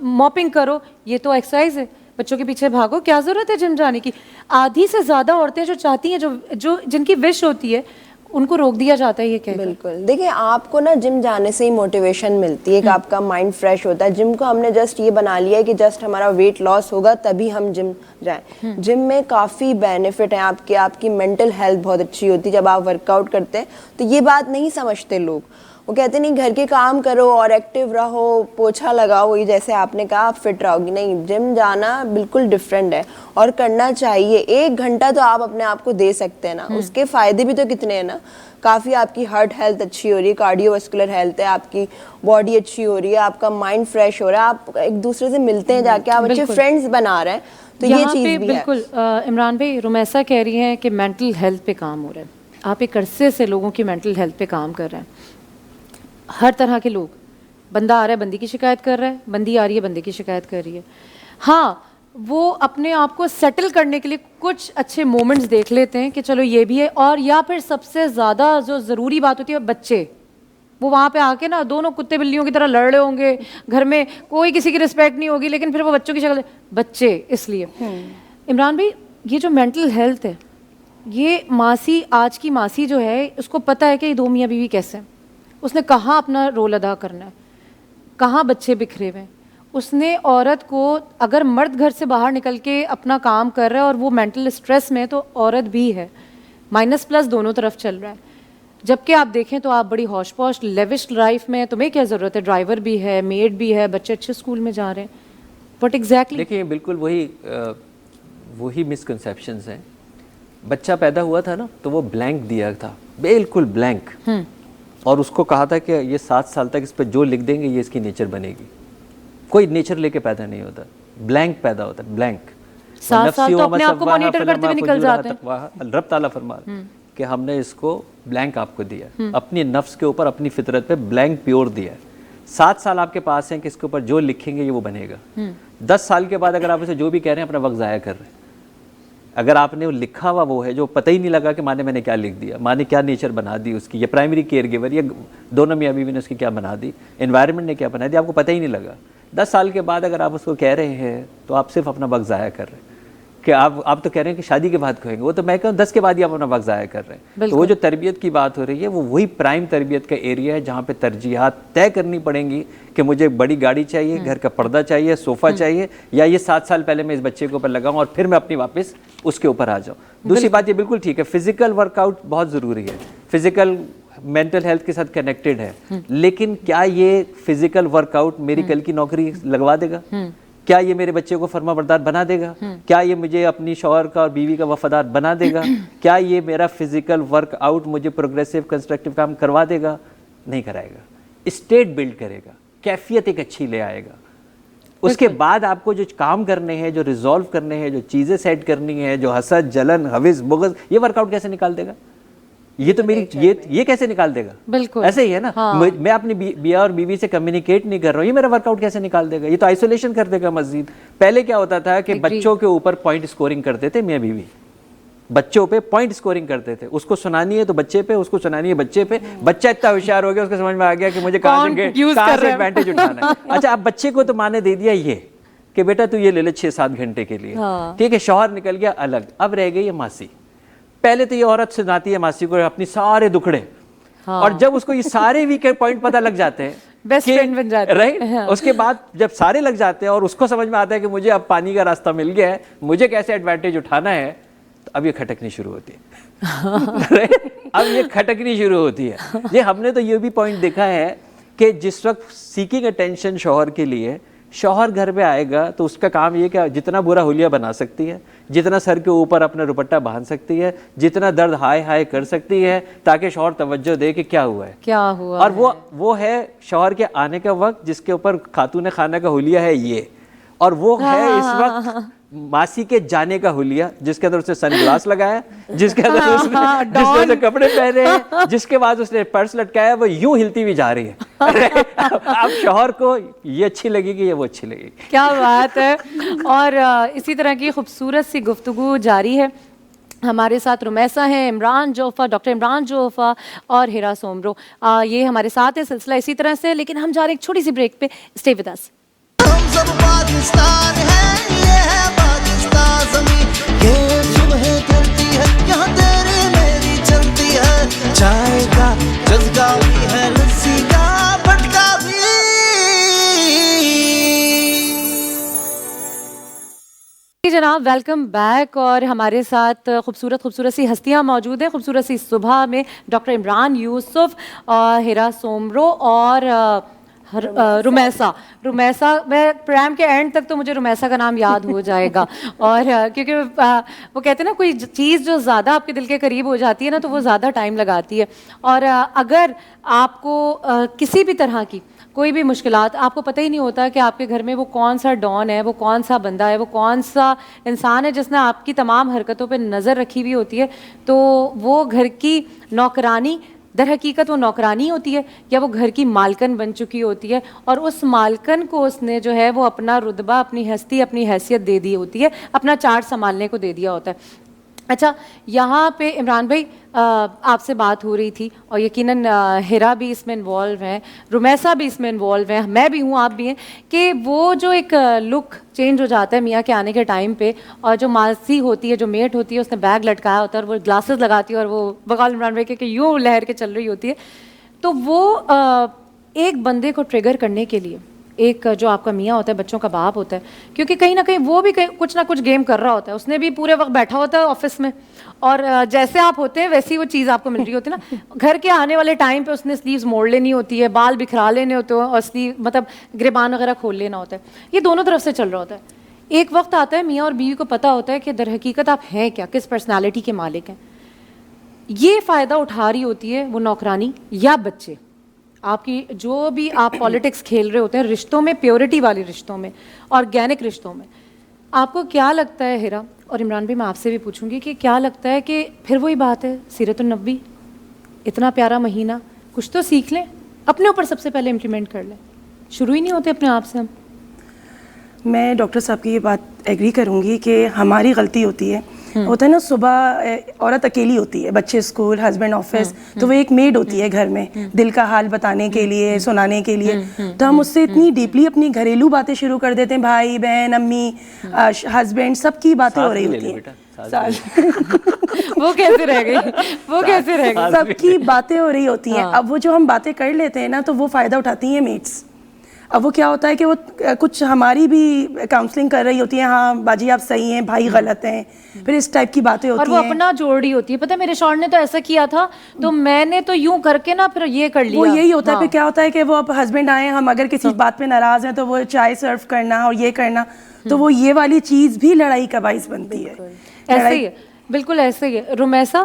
A: موپنگ کرو, یہ تو ایکسرسائز ہے. بچوں کے پیچھے بھاگو, کیا ضرورت ہے جم جانے کی. آدھی سے زیادہ عورتیں جو چاہتی ہیں, جو جن کی وش ہوتی ہے, ان کو روک دیا جاتا ہے یہ کہہ کر.
E: بالکل. دیکھیں آپ کو نا جم جانے سے ہی موٹیویشن ملتی ہے, کہ آپ کا مائنڈ فریش ہوتا ہے. جم کو ہم نے جسٹ یہ بنا لیا ہے کہ جسٹ ہمارا ویٹ لاس ہوگا تبھی ہم جم جائیں. جم میں کافی بینیفٹ ہیں آپ کی مینٹل ہیلتھ بہت اچھی ہوتی ہے جب آپ ورک آؤٹ کرتے ہیں. تو یہ بات نہیں سمجھتے لوگ, وہ کہتے نہیں گھر کے کام کرو اور ایکٹیو رہو, پوچھا لگاؤ, وہی جیسے آپ نے کہا آپ فٹ رہو گی. نہیں, جم جانا بالکل ڈفرینٹ ہے اور کرنا چاہیے. 1 گھنٹہ تو آپ اپنے آپ کو دے سکتے ہیں نا, اس کے فائدے بھی تو کتنے ہیں نا. کافی آپ کی ہارٹ ہیلتھ اچھی ہو رہی ہے, کارڈیو واسکولر ہیلتھ ہے, آپ کی باڈی اچھی ہو رہی ہے, آپ کا مائنڈ فریش ہو رہا ہے, آپ ایک دوسرے سے ملتے ہیں جا کے, آپ اچھے فرینڈز بنا رہے ہیں. تو یہ
A: یہاں
E: چیز
A: پہ
E: بھی ہے.
A: بالکل عمران بھائی رمیسا کہہ رہی ہیں کہ مینٹل ہیلتھ پہ کام ہو رہا ہے. آپ ایک عرصے سے لوگوں کی مینٹل ہیلتھ پہ کام کر رہے ہیں, ہر طرح کے لوگ. بندہ آ رہا ہے بندی کی شکایت کر رہا ہے, بندی آ رہی ہے بندے کی شکایت کر رہی ہے. ہاں, وہ اپنے آپ کو سیٹل کرنے کے لیے کچھ اچھے مومنٹس دیکھ لیتے ہیں کہ چلو یہ بھی ہے. اور یا پھر سب سے زیادہ جو ضروری بات ہوتی ہے بچے, وہ وہاں پہ آ کے نا دونوں کتے بلیوں کی طرح لڑ رہے ہوں گے, گھر میں کوئی کسی کی رسپیکٹ نہیں ہوگی, لیکن پھر وہ بچوں کی شکل بچے. اس لیے عمران بھائی یہ جو مینٹل ہیلتھ ہے, یہ ماسی, آج کی ماسی جو ہے اس کو پتہ ہے کہ یہ 2 میاں بیوی کیسے ہیں, اس نے کہاں اپنا رول ادا کرنا ہے, کہاں بچے بکھرے ہوئے ہیں. اس نے عورت کو, اگر مرد گھر سے باہر نکل کے اپنا کام کر رہا ہے اور وہ مینٹل اسٹریس میں, تو عورت بھی ہے, مائنس پلس دونوں طرف چل رہا ہے. جبکہ آپ دیکھیں تو آپ بڑی ہوش پوش لیوش لائف میں, تمہیں کیا ضرورت ہے, ڈرائیور بھی ہے, میڈ بھی ہے, بچے اچھے اسکول میں جا رہے ہیں. بٹ ایگزیکٹلی
C: دیکھیں بالکل وہی مسکنسیپشنز ہیں. بچہ پیدا ہوا تھا نا تو وہ بلینک دیا تھا, بالکل بلینک, اور اس کو کہا تھا کہ یہ 7 سال تک اس پہ جو لکھ دیں گے یہ اس کی نیچر بنے گی. کوئی نیچر لے کے پیدا نہیں ہوتا, بلینک پیدا ہوتا ہے, بلینک.
A: 7 سال تو اپنے آپ کو مانیٹر کرتے ہوئے نکل جاتے ہیں.
C: رب تعالیٰ فرما کہ ہم نے اس کو بلینک آپ کو دیا, اپنی نفس کے اوپر, اپنی فطرت پہ بلینک پیور دیا ہے. 7 سال آپ کے پاس ہیں کہ اس کے اوپر جو لکھیں گے یہ وہ بنے گا. 10 سال کے بعد اگر آپ اسے جو بھی کہہ رہے ہیں اپنا وقت ضائع کر رہے ہیں. اگر آپ نے لکھا ہوا وہ ہے جو پتہ ہی نہیں لگا کہ ماں نے میں نے کیا لکھ دیا, ماں نے کیا نیچر بنا دی اس کی, یا پرائمری کیئر گیور, یا دونوں میاں بیوی نے اس کی کیا بنا دی, انوائرمنٹ نے کیا بنا دی, آپ کو پتہ ہی نہیں لگا. 10 سال کے بعد اگر آپ اس کو کہہ رہے ہیں تو آپ صرف اپنا وقت ضائع کر رہے ہیں. کہ آپ تو کہہ رہے ہیں کہ شادی کے بعد کہیں گے, وہ تو میں کہوں 10 کے بعد ہی آپ اپنا وقت ضائع کر رہے ہیں. تو وہ جو تربیت کی بات ہو رہی ہے وہ وہی پرائم تربیت کا ایریا ہے جہاں پہ ترجیحات طے کرنی پڑیں گی کہ مجھے بڑی گاڑی چاہیے, گھر کا پردہ چاہیے, صوفہ چاہیے, یا یہ 7 سال پہلے میں اس بچے کے اوپر لگاؤں اور پھر میں اپنی واپس اس کے اوپر آ جاؤں. دوسری بات یہ بالکل ٹھیک ہے, فزیکل ورک آؤٹ بہت ضروری ہے, فزیکل مینٹل ہیلتھ کے ساتھ کنیکٹڈ ہے, لیکن کیا یہ فزیکل ورک آؤٹ میری کل کی نوکری لگوا دے گا؟ کیا یہ میرے بچے کو فرما بردار بنا دے گا؟ کیا یہ مجھے اپنی شوہر کا اور بیوی کا وفادار بنا دے گا؟ کیا یہ میرا فزیکل ورک آؤٹ مجھے پروگریسو کنسٹرکٹیو کام کروا دے گا؟ نہیں کرائے گا. اسٹیٹ بلڈ کرے گا, کیفیت ایک اچھی لے آئے گا. اس کے بعد آپ کو جو کام کرنے ہیں, جو ریزالو کرنے ہیں, جو چیزیں سیٹ کرنی ہیں, جو حسد, جلن, ہوس, بغض, یہ ورک آؤٹ کیسے نکال دے گا؟ یہ تو میری یہ کیسے نکال دے گا؟
A: بالکل
C: ایسے ہی ہے نا. میں اپنی بیوی اور بیوی سے کمیونیکیٹ نہیں کر رہا ہوں, یہ میرا ورک آؤٹ کیسے نکال دے گا؟ یہ تو آئسولیشن کر دے گا مزید. پہلے کیا ہوتا تھا کہ بچوں کے اوپر پوائنٹ اسکورنگ کرتے تھے میاں بیوی, بچوں پہ پوائنٹ اسکورنگ کرتے تھے. اس کو سنانی ہے تو بچے پہ, اس کو سنانی ہے بچے پہ. بچہ اتنا ہوشیار ہو گیا, اس کو سمجھ میں آ گیا کہ مجھے کہاں سے ایڈوانٹیج اٹھانا ہے. اچھا, اب بچے کو تو ماں نے دے دیا یہ کہ بیٹا تو یہ لے لے 6-7 گھنٹے کے لیے, ٹھیک ہے, شوہر نکل گیا الگ, اب رہ گئی ہے ماسی. پہلے تو یہ عورت سناتی ہے ماسی کو اپنی سارے دکھڑے, اور جب اس کو یہ سارے ویک پوائنٹ پتہ لگ جاتے ہیں,
A: بیسٹ فرینڈ بن جاتے ہیں,
C: رائٹ, اس کے بعد جب سارے لگ جاتے ہیں اور اس کو سمجھ میں آتا ہے کہ مجھے اب پانی کا راستہ مل گیا ہے, مجھے کیسے ایڈوانٹیج اٹھانا ہے, تو اب یہ کھٹکنی شروع ہوتی ہے. اب یہ کھٹکنی شروع ہوتی ہے. یہ ہم نے تو یہ بھی پوائنٹ دیکھا ہے کہ جس وقت سیکنگ اٹینشن شوہر کے لیے, شوہر گھر پہ آئے گا تو اس کا کام یہ کہ جتنا برا حلیہ بنا سکتی ہے, جتنا سر کے اوپر اپنا دوپٹہ باندھ سکتی ہے, جتنا درد ہائے ہائے کر سکتی ہے تاکہ شوہر توجہ دے کہ کیا ہوا ہے,
A: کیا ہوا.
C: اور وہ ہے شوہر کے آنے کا وقت جس کے اوپر خاتون خانہ کا حلیہ ہے یہ, اور وہ ہے اس وقت ماسی کے جانے کا حلیہ جس کے اندر اس نے سن گلاس لگایا, جس کے اندر اس نے کپڑے پہنے ہیں, جس کے بعد اس نے پرس لٹکایا, وہ یوں ہلتی ہوئی جا رہی ہے. اب شوہر کو یہ اچھی لگے گی یا وہ اچھی لگے گی.
A: کیا بات ہے. اور اسی طرح کی خوبصورت سی گفتگو جاری ہے. ہمارے ساتھ رمیسا ہیں, عمران جوفا, ڈاکٹر عمران جوفا اور ہیرا سومرو, یہ ہمارے ساتھ ہے. سلسلہ اسی طرح سے, لیکن ہم جا رہے ہیں ایک چھوٹی سی بریک پہ. Stay with us.
G: ہم سب پاکستان ہیں, یہ ہے پاکستان زمین, یہ صبح چلتی ہے یہاں تیری میری چلتی ہے, چائے کا جذبہ بھی ہے, لسی کا بٹکا بھی.
A: جی جناب، ویلکم بیک. اور ہمارے ساتھ خوبصورت خوبصورت سی ہستیاں موجود ہیں. خوبصورت سی صبح میں ڈاکٹر عمران یوسف، ہیرا سومرو اور رمیسا. میں پروگرام کے اینڈ تک تو مجھے رمیسا کا نام یاد ہو جائے گا. اور کیونکہ وہ کہتے ہیں نا، کوئی چیز جو زیادہ آپ کے دل کے قریب ہو جاتی ہے نا تو وہ زیادہ ٹائم لگاتی ہے. اور اگر آپ کو کسی بھی طرح کی کوئی بھی مشکلات، آپ کو پتہ ہی نہیں ہوتا کہ آپ کے گھر میں وہ کون سا ڈان ہے، وہ کون سا بندہ ہے، وہ کون سا انسان ہے جس نے آپ کی تمام حرکتوں پہ نظر رکھی ہوئی ہوتی ہے، تو وہ گھر کی نوکرانی در حقیقت وہ نوکرانی ہوتی ہے یا وہ گھر کی مالکن بن چکی ہوتی ہے. اور اس مالکن کو اس نے جو ہے وہ اپنا رتبہ، اپنی ہستی، اپنی حیثیت دے دی ہوتی ہے، اپنا چارٹ سنبھالنے کو دے دیا ہوتا ہے. اچھا، یہاں پہ عمران بھائی آپ سے بات ہو رہی تھی، اور یقیناً ہیرا بھی اس میں انوالو ہیں، رمیسا بھی اس میں انوالو ہیں، میں بھی ہوں، آپ بھی ہیں، کہ وہ جو ایک لک چینج ہو جاتا ہے میاں کے آنے کے ٹائم پہ، اور جو ماسی ہوتی ہے، جو میٹ ہوتی ہے، اس نے بیگ لٹکایا ہوتا ہے اور وہ گلاسز لگاتی ہے اور وہ بقول عمران بھائی کہ یوں لہر کے چل رہی ہوتی ہے، تو وہ ایک بندے کو ٹریگر کرنے کے لیے، ایک جو آپ کا میاں ہوتا ہے، بچوں کا باپ ہوتا ہے، کیونکہ کہیں نہ کہیں وہ بھی کچھ نہ کچھ گیم کر رہا ہوتا ہے، اس نے بھی پورے وقت بیٹھا ہوتا ہے آفس میں، اور جیسے آپ ہوتے ہیں ویسی وہ چیز آپ کو مل رہی ہوتی ہے نا. گھر کے آنے والے ٹائم پہ اس نے سلیوز موڑ لینی ہوتی ہے، بال بکھرا لینے ہوتے ہیں، اور سلیو مطلب گریبان وغیرہ کھول لینا ہوتا ہے. یہ دونوں طرف سے چل رہا ہوتا ہے. ایک وقت آتا ہے میاں اور بیوی کو پتہ ہوتا ہے کہ در حقیقت آپ ہیں کیا، کس پرسنالٹی کے مالک ہیں. یہ فائدہ اٹھا رہی ہوتی ہے وہ نوکرانی یا بچے. آپ کی جو بھی آپ پالیٹکس کھیل رہے ہوتے ہیں رشتوں میں، پیورٹی والی رشتوں میں، آرگینک رشتوں میں، آپ کو کیا لگتا ہے ہیرا اور عمران بھی، میں آپ سے بھی پوچھوں گی کہ کیا لگتا ہے کہ پھر وہی بات ہے، سیرت النبی اتنا پیارا مہینہ، کچھ تو سیکھ لیں، اپنے اوپر سب سے پہلے امپلیمنٹ کر لیں. شروع ہی نہیں ہوتے اپنے آپ سے ہم.
F: میں ڈاکٹر صاحب کی یہ بات ایگری کروں گی کہ ہماری غلطی ہوتی ہے. ہوتا ہے نا، صبح عورت اکیلی ہوتی ہے، بچے اسکول، ہسبینڈ آفس، تو وہ ایک میڈ ہوتی ہے گھر میں دل کا حال بتانے کے لیے، سنانے کے لیے. تو ہم اس سے اتنی ڈیپلی اپنی گھریلو باتیں شروع کر دیتے ہیں، بھائی بہن، امی، ہسبینڈ، سب کی باتیں ہو رہی ہوتی ہیں.
A: وہ کیسے رہ گئی
F: سب کی باتیں ہو رہی ہوتی ہیں. اب وہ جو ہم باتیں کر لیتے ہیں نا تو وہ فائدہ اٹھاتی ہیں میٹس. اب وہ کیا ہوتا ہے کہ وہ کچھ ہماری بھی کاؤنسلنگ کر رہی ہوتی ہیں، ہاں باجی آپ صحیح ہیں، بھائی غلط ہیں، پھر اس ٹائپ کی باتیں ہوتی ہیں.
A: اور وہ اپنا جوڑ رہی ہوتی ہے، پتہ ہے میرے شوہر نے تو ایسا کیا تھا تو میں نے تو یوں کر کے نا پھر یہ کر لیا.
F: وہ یہی ہوتا ہے. پھر کیا ہوتا ہے کہ وہ اب ہسبینڈ آئے، ہم اگر کسی بات پہ ناراض ہیں تو وہ چائے سرو کرنا اور یہ کرنا، تو وہ یہ والی چیز بھی لڑائی کا باعث بنتی ہے.
A: ایسے ہی ہے، بالکل ایسے ہی ہے. رمیسا،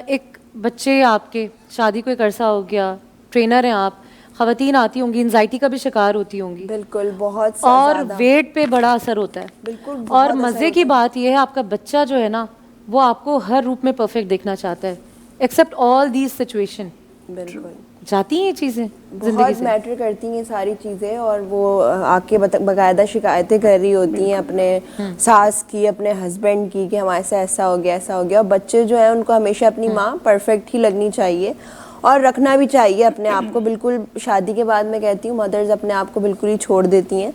A: ایک بچے آپ کے، شادی کو ایک عرصہ ہو گیا، ٹرینر ہیں آپ، خواتین آتی ہوں گی انزائٹی کا بھی شکار ہوتی ہوں گی.
E: بالکل، بہت
A: اور ویٹ پہ بڑا اثر ہوتا ہے.
E: بالکل.
A: اور مزے کی بات یہ ہے آپ کا بچہ جو ہے نا وہ آپ کو ہر روپ میں پرفیکٹ دیکھنا چاہتا ہے، ایکسیپٹ آل دیز سچویشن.
E: بالکل
A: جاتی ہیں یہ چیزیں زندگی
E: بہت
A: سے،
E: میٹر کرتی ہیں ساری چیزیں. اور وہ آ کے باقاعدہ شکایتیں کر رہی ہوتی ہیں اپنے ساس کی، اپنے ہسبینڈ کی، کہ ہمارے سے ایسا ہو گیا ایسا ہو گیا. اور بچے جو ہیں ان کو ہمیشہ اپنی ماں پرفیکٹ ہی لگنی چاہیے اور رکھنا بھی چاہیے اپنے آپ کو. بالکل شادی کے بعد میں کہتی ہوں مدرز اپنے آپ کو بالکل ہی چھوڑ دیتی ہیں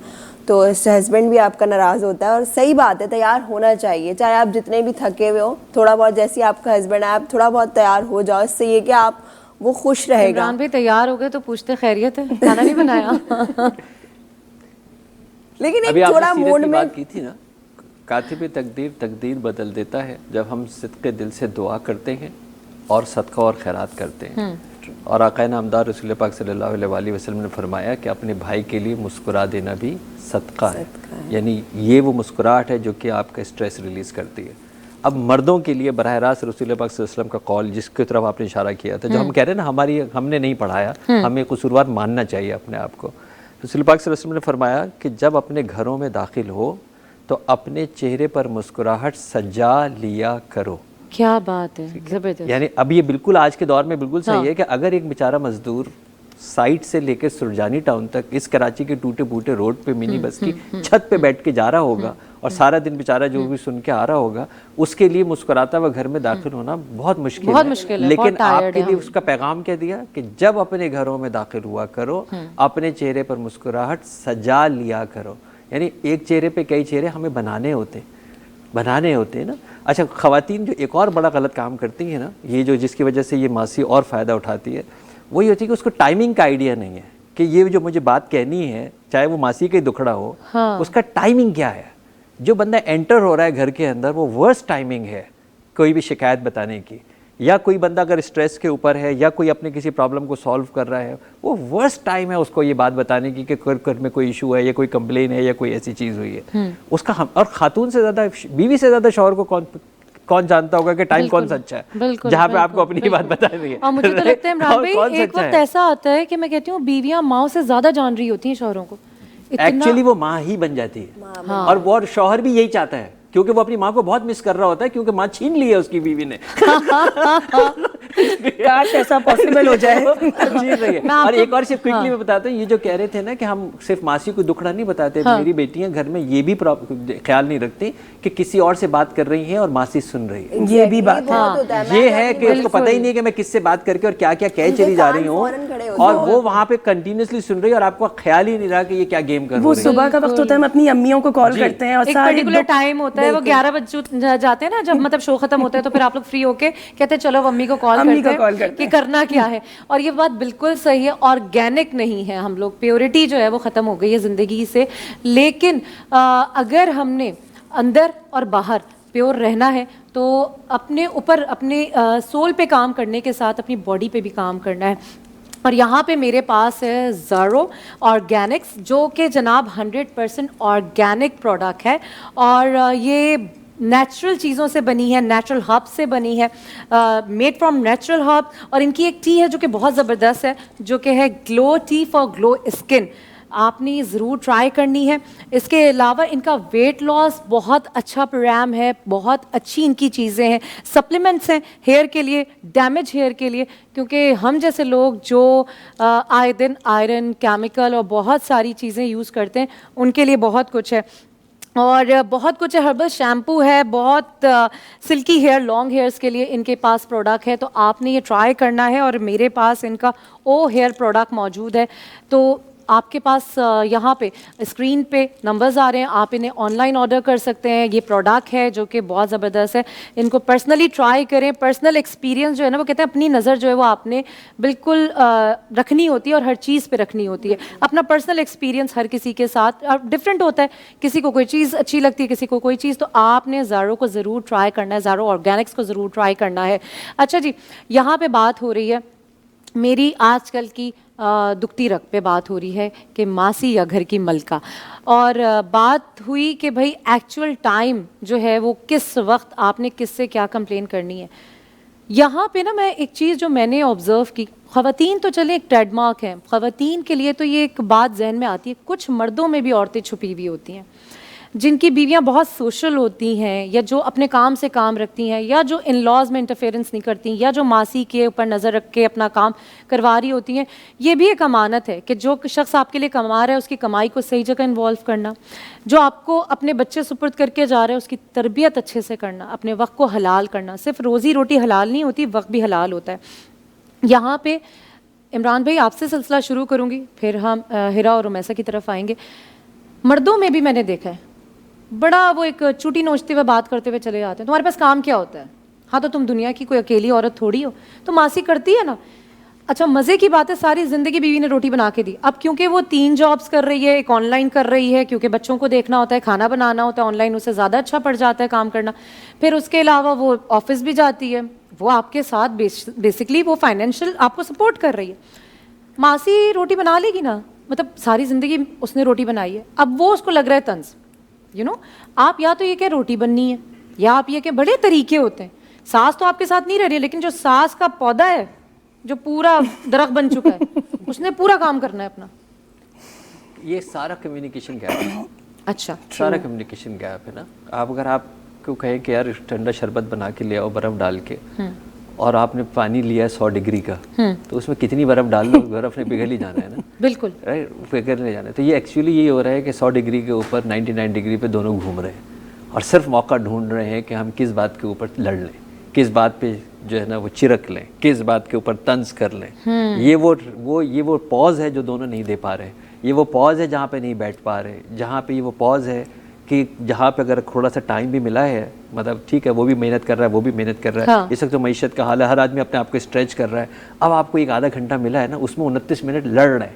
E: تو اس سے ہسبینڈ بھی آپ کا ناراض ہوتا ہے. اور صحیح بات ہے، تیار ہونا چاہیے، چاہے آپ جتنے بھی تھکے ہوئے ہو، تھوڑا بہت جیسے آپ کا ہسبینڈ ہے آپ تھوڑا بہت تیار ہو جاؤ، اس سے یہ کہ آپ وہ خوش رہے گا.
A: عمران بھی تیار ہو گئے تو پوچھتے خیریت ہے، کھانا نہیں بنایا.
E: لیکن
C: ابھی
E: ایک
C: آپ نے
E: تھوڑا
C: سیرت
E: موڈ
C: کی
E: میں
C: بات کی تھی نا، کاتب تقدیر تقدیر بدل دیتا ہے جب ہم صدقے دل سے دعا کرتے ہیں اور صدقہ اور خیرات کرتے ہیں. اور آقا نامدار رسول پاک صلی اللہ علیہ وآلہ وسلم نے فرمایا کہ اپنے بھائی کے لیے مسکرا دینا بھی صدقہ ہے. یعنی یہ وہ مسکراہٹ ہے جو کہ آپ کا اسٹریس ریلیز کرتی ہے. اب مردوں کے لیے براہ راست رسول پاک صلی اللہ علیہ وسلم کا قول، جس کی طرف آپ نے اشارہ کیا تھا، جو ہم کہہ رہے ہیں نا ہم نے نہیں پڑھایا، ہمیں قصوروار ماننا چاہیے اپنے آپ کو. رسول پاک صلی اللہ علیہ وسلم نے فرمایا کہ جب اپنے گھروں میں داخل ہو تو اپنے چہرے پر مسکراہٹ سجا لیا کرو.
A: کیا بات ہے، زبردست.
C: یعنی اب یہ بالکل آج کے دور میں بالکل صحیح ہے کہ اگر ایک بیچارہ مزدور سائٹ سے لے کے سرجانی ٹاؤن تک اس کراچی کے ٹوٹے پھوٹے روڈ پہ منی بس کی چھت پہ بیٹھ کے جا رہا ہوگا اور سارا دن بیچارہ جو بھی سن کے آ رہا ہوگا، اس کے لیے مسکراتا ہوا گھر میں داخل ہونا بہت مشکل ہے. لیکن آپ کے لیے اس کا پیغام کیا دیا کہ جب اپنے گھروں میں داخل ہوا کرو اپنے چہرے پر مسکراہٹ سجا لیا کرو. یعنی ایک چہرے پہ کئی چہرے ہمیں بنانے ہوتے ہیں نا. اچھا، خواتین جو ایک اور بڑا غلط کام کرتی ہیں نا، یہ جو جس کی وجہ سے یہ ماسی اور فائدہ اٹھاتی ہے، وہی ہوتی ہے کہ اس کو ٹائمنگ کا آئیڈیا نہیں ہے کہ یہ جو مجھے بات کہنی ہے، چاہے وہ ماسی کا ہی دکھڑا ہو، اس کا ٹائمنگ کیا ہے. جو بندہ انٹر ہو رہا ہے گھر کے اندر وہ ورسٹ ٹائمنگ ہے کوئی بھی شکایت بتانے کی, یا کوئی بندہ اگر اسٹریس کے اوپر ہے یا کوئی اپنے کسی پرابلم کو سالو کر رہا ہے, وہ ورسٹ ٹائم ہے اس کو یہ بات بتانے کی کہ گھر میں کوئی ایشو ہے یا کوئی کمپلین ہے یا کوئی ایسی چیز ہوئی ہے اس کا. اور خاتون سے زیادہ, بیوی سے زیادہ شوہر کو کون جانتا ہوگا کہ ٹائم کون سا اچھا ہے, جہاں پہ آپ کو اپنی بات بتانی ہے.
A: اور مجھے تو لگتا ہے عمران بھائی ایک وقت ایسا آتا ہے کہ میں کہتی ہوں بیویاں ماؤں سے زیادہ جان رہی ہوتی ہیں شوہروں کو.
C: ایکچولی وہ ماں ہی بن جاتی ہے, اور وہ شوہر بھی یہی چاہتا ہے کیونکہ وہ اپنی ماں کو بہت مس کر رہا ہوتا ہے کیونکہ ماں چھین لی ہے اس کی بیوی نے.
F: کاش ایسا پاسبل ہو جائے.
C: اور ایک اور صرف کوئکلی میں بتاتا ہوں, یہ جو کہہ رہے تھے نا کہ ہم صرف ماسی کو دکھڑا نہیں بتاتے, میری بیٹیاں گھر میں یہ بھی خیال نہیں رکھتی کہ کسی اور سے بات کر رہی ہیں اور ماسی سن رہی ہے.
F: یہ بھی بات
C: یہ ہے کہ اس کو پتہ ہی نہیں کہ میں کس سے بات کر کے اور کیا کیا کہہ چلی جا رہی ہوں, اور وہ وہاں پہ کنٹینیوسلی سن رہی ہے اور آپ کو خیال ہی نہیں رہا کہ یہ کیا گیم کر رہی ہے.
F: وہ صبح کا وقت ہوتا ہے, ہم اپنی امیوں کو کال کرتے ہیں اور
A: ایک پرٹیکولر ٹائم ہوتا ہے, وہ 11 بجے جاتے ہیں نا جب مطلب شو ختم ہوتا ہے, تو پھر آپ لوگ فری ہو کے کہتے ہیں چلو امی کو کال کرتے ہیں کہ کرنا کیا ہے. اور یہ بات بالکل صحیح ہے, آرگینک نہیں ہے ہم لوگ, پیورٹی جو ہے وہ ختم ہو گئی ہے زندگی سے. لیکن اگر ہم نے اندر اور باہر پیور رہنا ہے تو اپنے اوپر, اپنے سول پہ کام کرنے کے ساتھ اپنی باڈی پہ بھی کام کرنا ہے. اور یہاں پہ میرے پاس ہے زارو آرگینکس, جو کہ جناب 100% آرگینک پروڈکٹ ہے, اور یہ نیچرل چیزوں سے بنی ہے, نیچرل ہرب سے بنی ہے, میڈ فرام نیچرل ہرب. اور ان کی ایک ٹی ہے جو کہ بہت زبردست ہے, جو کہ ہے گلو ٹی فار گلو اسکن. آپ نے یہ ضرور ٹرائی کرنی ہے. اس کے علاوہ ان کا ویٹ لاس بہت اچھا پروگرام ہے, بہت اچھی ان کی چیزیں ہیں, سپلیمنٹس ہیں ہیئر کے لیے, ڈیمیج ہیئر کے لیے, کیونکہ ہم جیسے لوگ جو آئے دن آئرن, کیمیکل اور بہت ساری چیزیں یوز کرتے ہیں, ان کے لیے بہت کچھ ہے. اور بہت کچھ ہے, ہربل شیمپو ہے, بہت سلکی ہیئر, لانگ ہیئرس کے لیے ان کے پاس پروڈکٹ ہے. تو آپ نے یہ ٹرائی کرنا ہے, اور میرے پاس ان کا ہیئر پروڈکٹ موجود ہے. تو آپ کے پاس یہاں پہ اسکرین پہ نمبرز آ رہے ہیں, آپ انہیں آن لائن آرڈر کر سکتے ہیں. یہ پروڈکٹ ہے جو کہ بہت زبردست ہے, ان کو پرسنلی ٹرائی کریں. پرسنل ایکسپیرینس جو ہے نا, وہ کہتے ہیں اپنی نظر جو ہے وہ آپ نے بالکل رکھنی ہوتی ہے, اور ہر چیز پہ رکھنی ہوتی ہے. اپنا پرسنل ایکسپیرینس ہر کسی کے ساتھ ڈفرینٹ ہوتا ہے, کسی کو کوئی چیز اچھی لگتی ہے, کسی کو کوئی چیز. تو آپ نے زارو کو ضرور ٹرائی کرنا ہے, زارو آرگینکس کو ضرور ٹرائی کرنا ہے. اچھا جی, یہاں پہ بات ہو رہی ہے میری آج کل کی دکھتی رگ پہ بات ہو رہی ہے کہ ماسی یا گھر کی ملکہ, اور بات ہوئی کہ بھائی ایکچوئل ٹائم جو ہے وہ کس وقت آپ نے کس سے کیا کمپلین کرنی ہے. یہاں پہ نا میں ایک چیز جو میں نے آبزرو کی, خواتین تو چلے ایک ٹریڈ مارک ہے, خواتین کے لیے تو یہ ایک بات ذہن میں آتی ہے, کچھ مردوں میں بھی عورتیں چھپی ہوئی ہوتی ہیں جن کی بیویاں بہت سوشل ہوتی ہیں, یا جو اپنے کام سے کام رکھتی ہیں, یا جو ان لاز میں انٹرفیئرنس نہیں کرتی, یا جو ماسی کے اوپر نظر رکھ کے اپنا کام کروا رہی ہوتی ہیں. یہ بھی ایک امانت ہے کہ جو شخص آپ کے لیے کما رہا ہے اس کی کمائی کو صحیح جگہ انوالو کرنا, جو آپ کو اپنے بچے سپرد کر کے جا رہا ہے اس کی تربیت اچھے سے کرنا, اپنے وقت کو حلال کرنا. صرف روزی روٹی حلال نہیں ہوتی, وقت بھی حلال ہوتا ہے. یہاں پہ عمران بھائی آپ سے سلسلہ شروع کروں گی, پھر ہم ہیرا اور رمیسہ کی طرف آئیں گے. مردوں میں بھی میں نے دیکھا ہے بڑا وہ ایک چوٹی نوچتے ہوئے بات کرتے ہوئے چلے جاتے ہیں, تمہارے پاس کام کیا ہوتا ہے, ہاں تو تم دنیا کی کوئی اکیلی عورت تھوڑی ہو, تو ماسی کرتی ہے نا. اچھا مزے کی بات ہے, ساری زندگی بیوی نے روٹی بنا کے دی. اب کیونکہ وہ 3 جابس کر رہی ہے, ایک آن لائن کر رہی ہے کیونکہ بچوں کو دیکھنا ہوتا ہے, کھانا بنانا ہوتا ہے, آن لائن اسے زیادہ اچھا پڑ جاتا ہے کام کرنا. پھر اس کے علاوہ وہ آفس بھی جاتی ہے, وہ آپ کے ساتھ بیسکلی وہ فائنینشیل آپ کو سپورٹ کر رہی ہے. ماسی روٹی بنا لے گی نا, مطلب ساری زندگی اس نے روٹی بنائی ہے, اب وہ اس کو لگ رہا ہے طنز. آپ یا تو یہ کہ روٹی بننی ہے, یا آپ یہ کہ بڑے طریقے ہوتے ہیں. ساس تو آپ کے ساتھ نہیں رہ رہی ہے, لیکن جو ساس کا پودا ہے جو پورا درخت بن چکا ہے, اس نے پورا کام کرنا ہے اپنا.
C: یہ سارا کمیونیکیشن گیپ ہے.
A: اچھا,
C: سارا کمیونیکیشن گیپ ہے نا. آپ اگر آپ کو کہیں کہ یار ٹھنڈا شربت بنا کے لے آؤ برف ڈال کے, اور آپ نے پانی لیا ہے 100 ڈگری کا, تو اس میں کتنی برف ڈال دو, برف نے پگھل ہی جانا ہے نا.
A: بالکل
C: پگھل نہیں جانا ہے. تو یہ ایکچولی یہ ہو رہا ہے کہ 100 ڈگری کے اوپر 99 ڈگری پہ دونوں گھوم رہے ہیں, اور صرف موقع ڈھونڈ رہے ہیں کہ ہم کس بات کے اوپر لڑ لیں, کس بات پہ جو ہے نا وہ چرک لیں, کس بات کے اوپر طنز کر لیں. یہ وہ پاز ہے جو دونوں نہیں دے پا رہے. یہ وہ پاز ہے جہاں پہ نہیں بیٹھ پا رہے, جہاں پہ یہ وہ پاز ہے کہ جہاں پہ اگر تھوڑا سا ٹائم بھی ملا ہے, مطلب ٹھیک ہے وہ بھی محنت کر رہا ہے, وہ بھی محنت کر رہا ہے. اس وقت تو معیشت کا حال ہے, ہر آدمی اپنے آپ کو اسٹریچ کر رہا ہے. اب آپ کو ایک آدھا گھنٹہ ملا ہے نا, اس میں 29 منٹ لڑ رہے ہیں.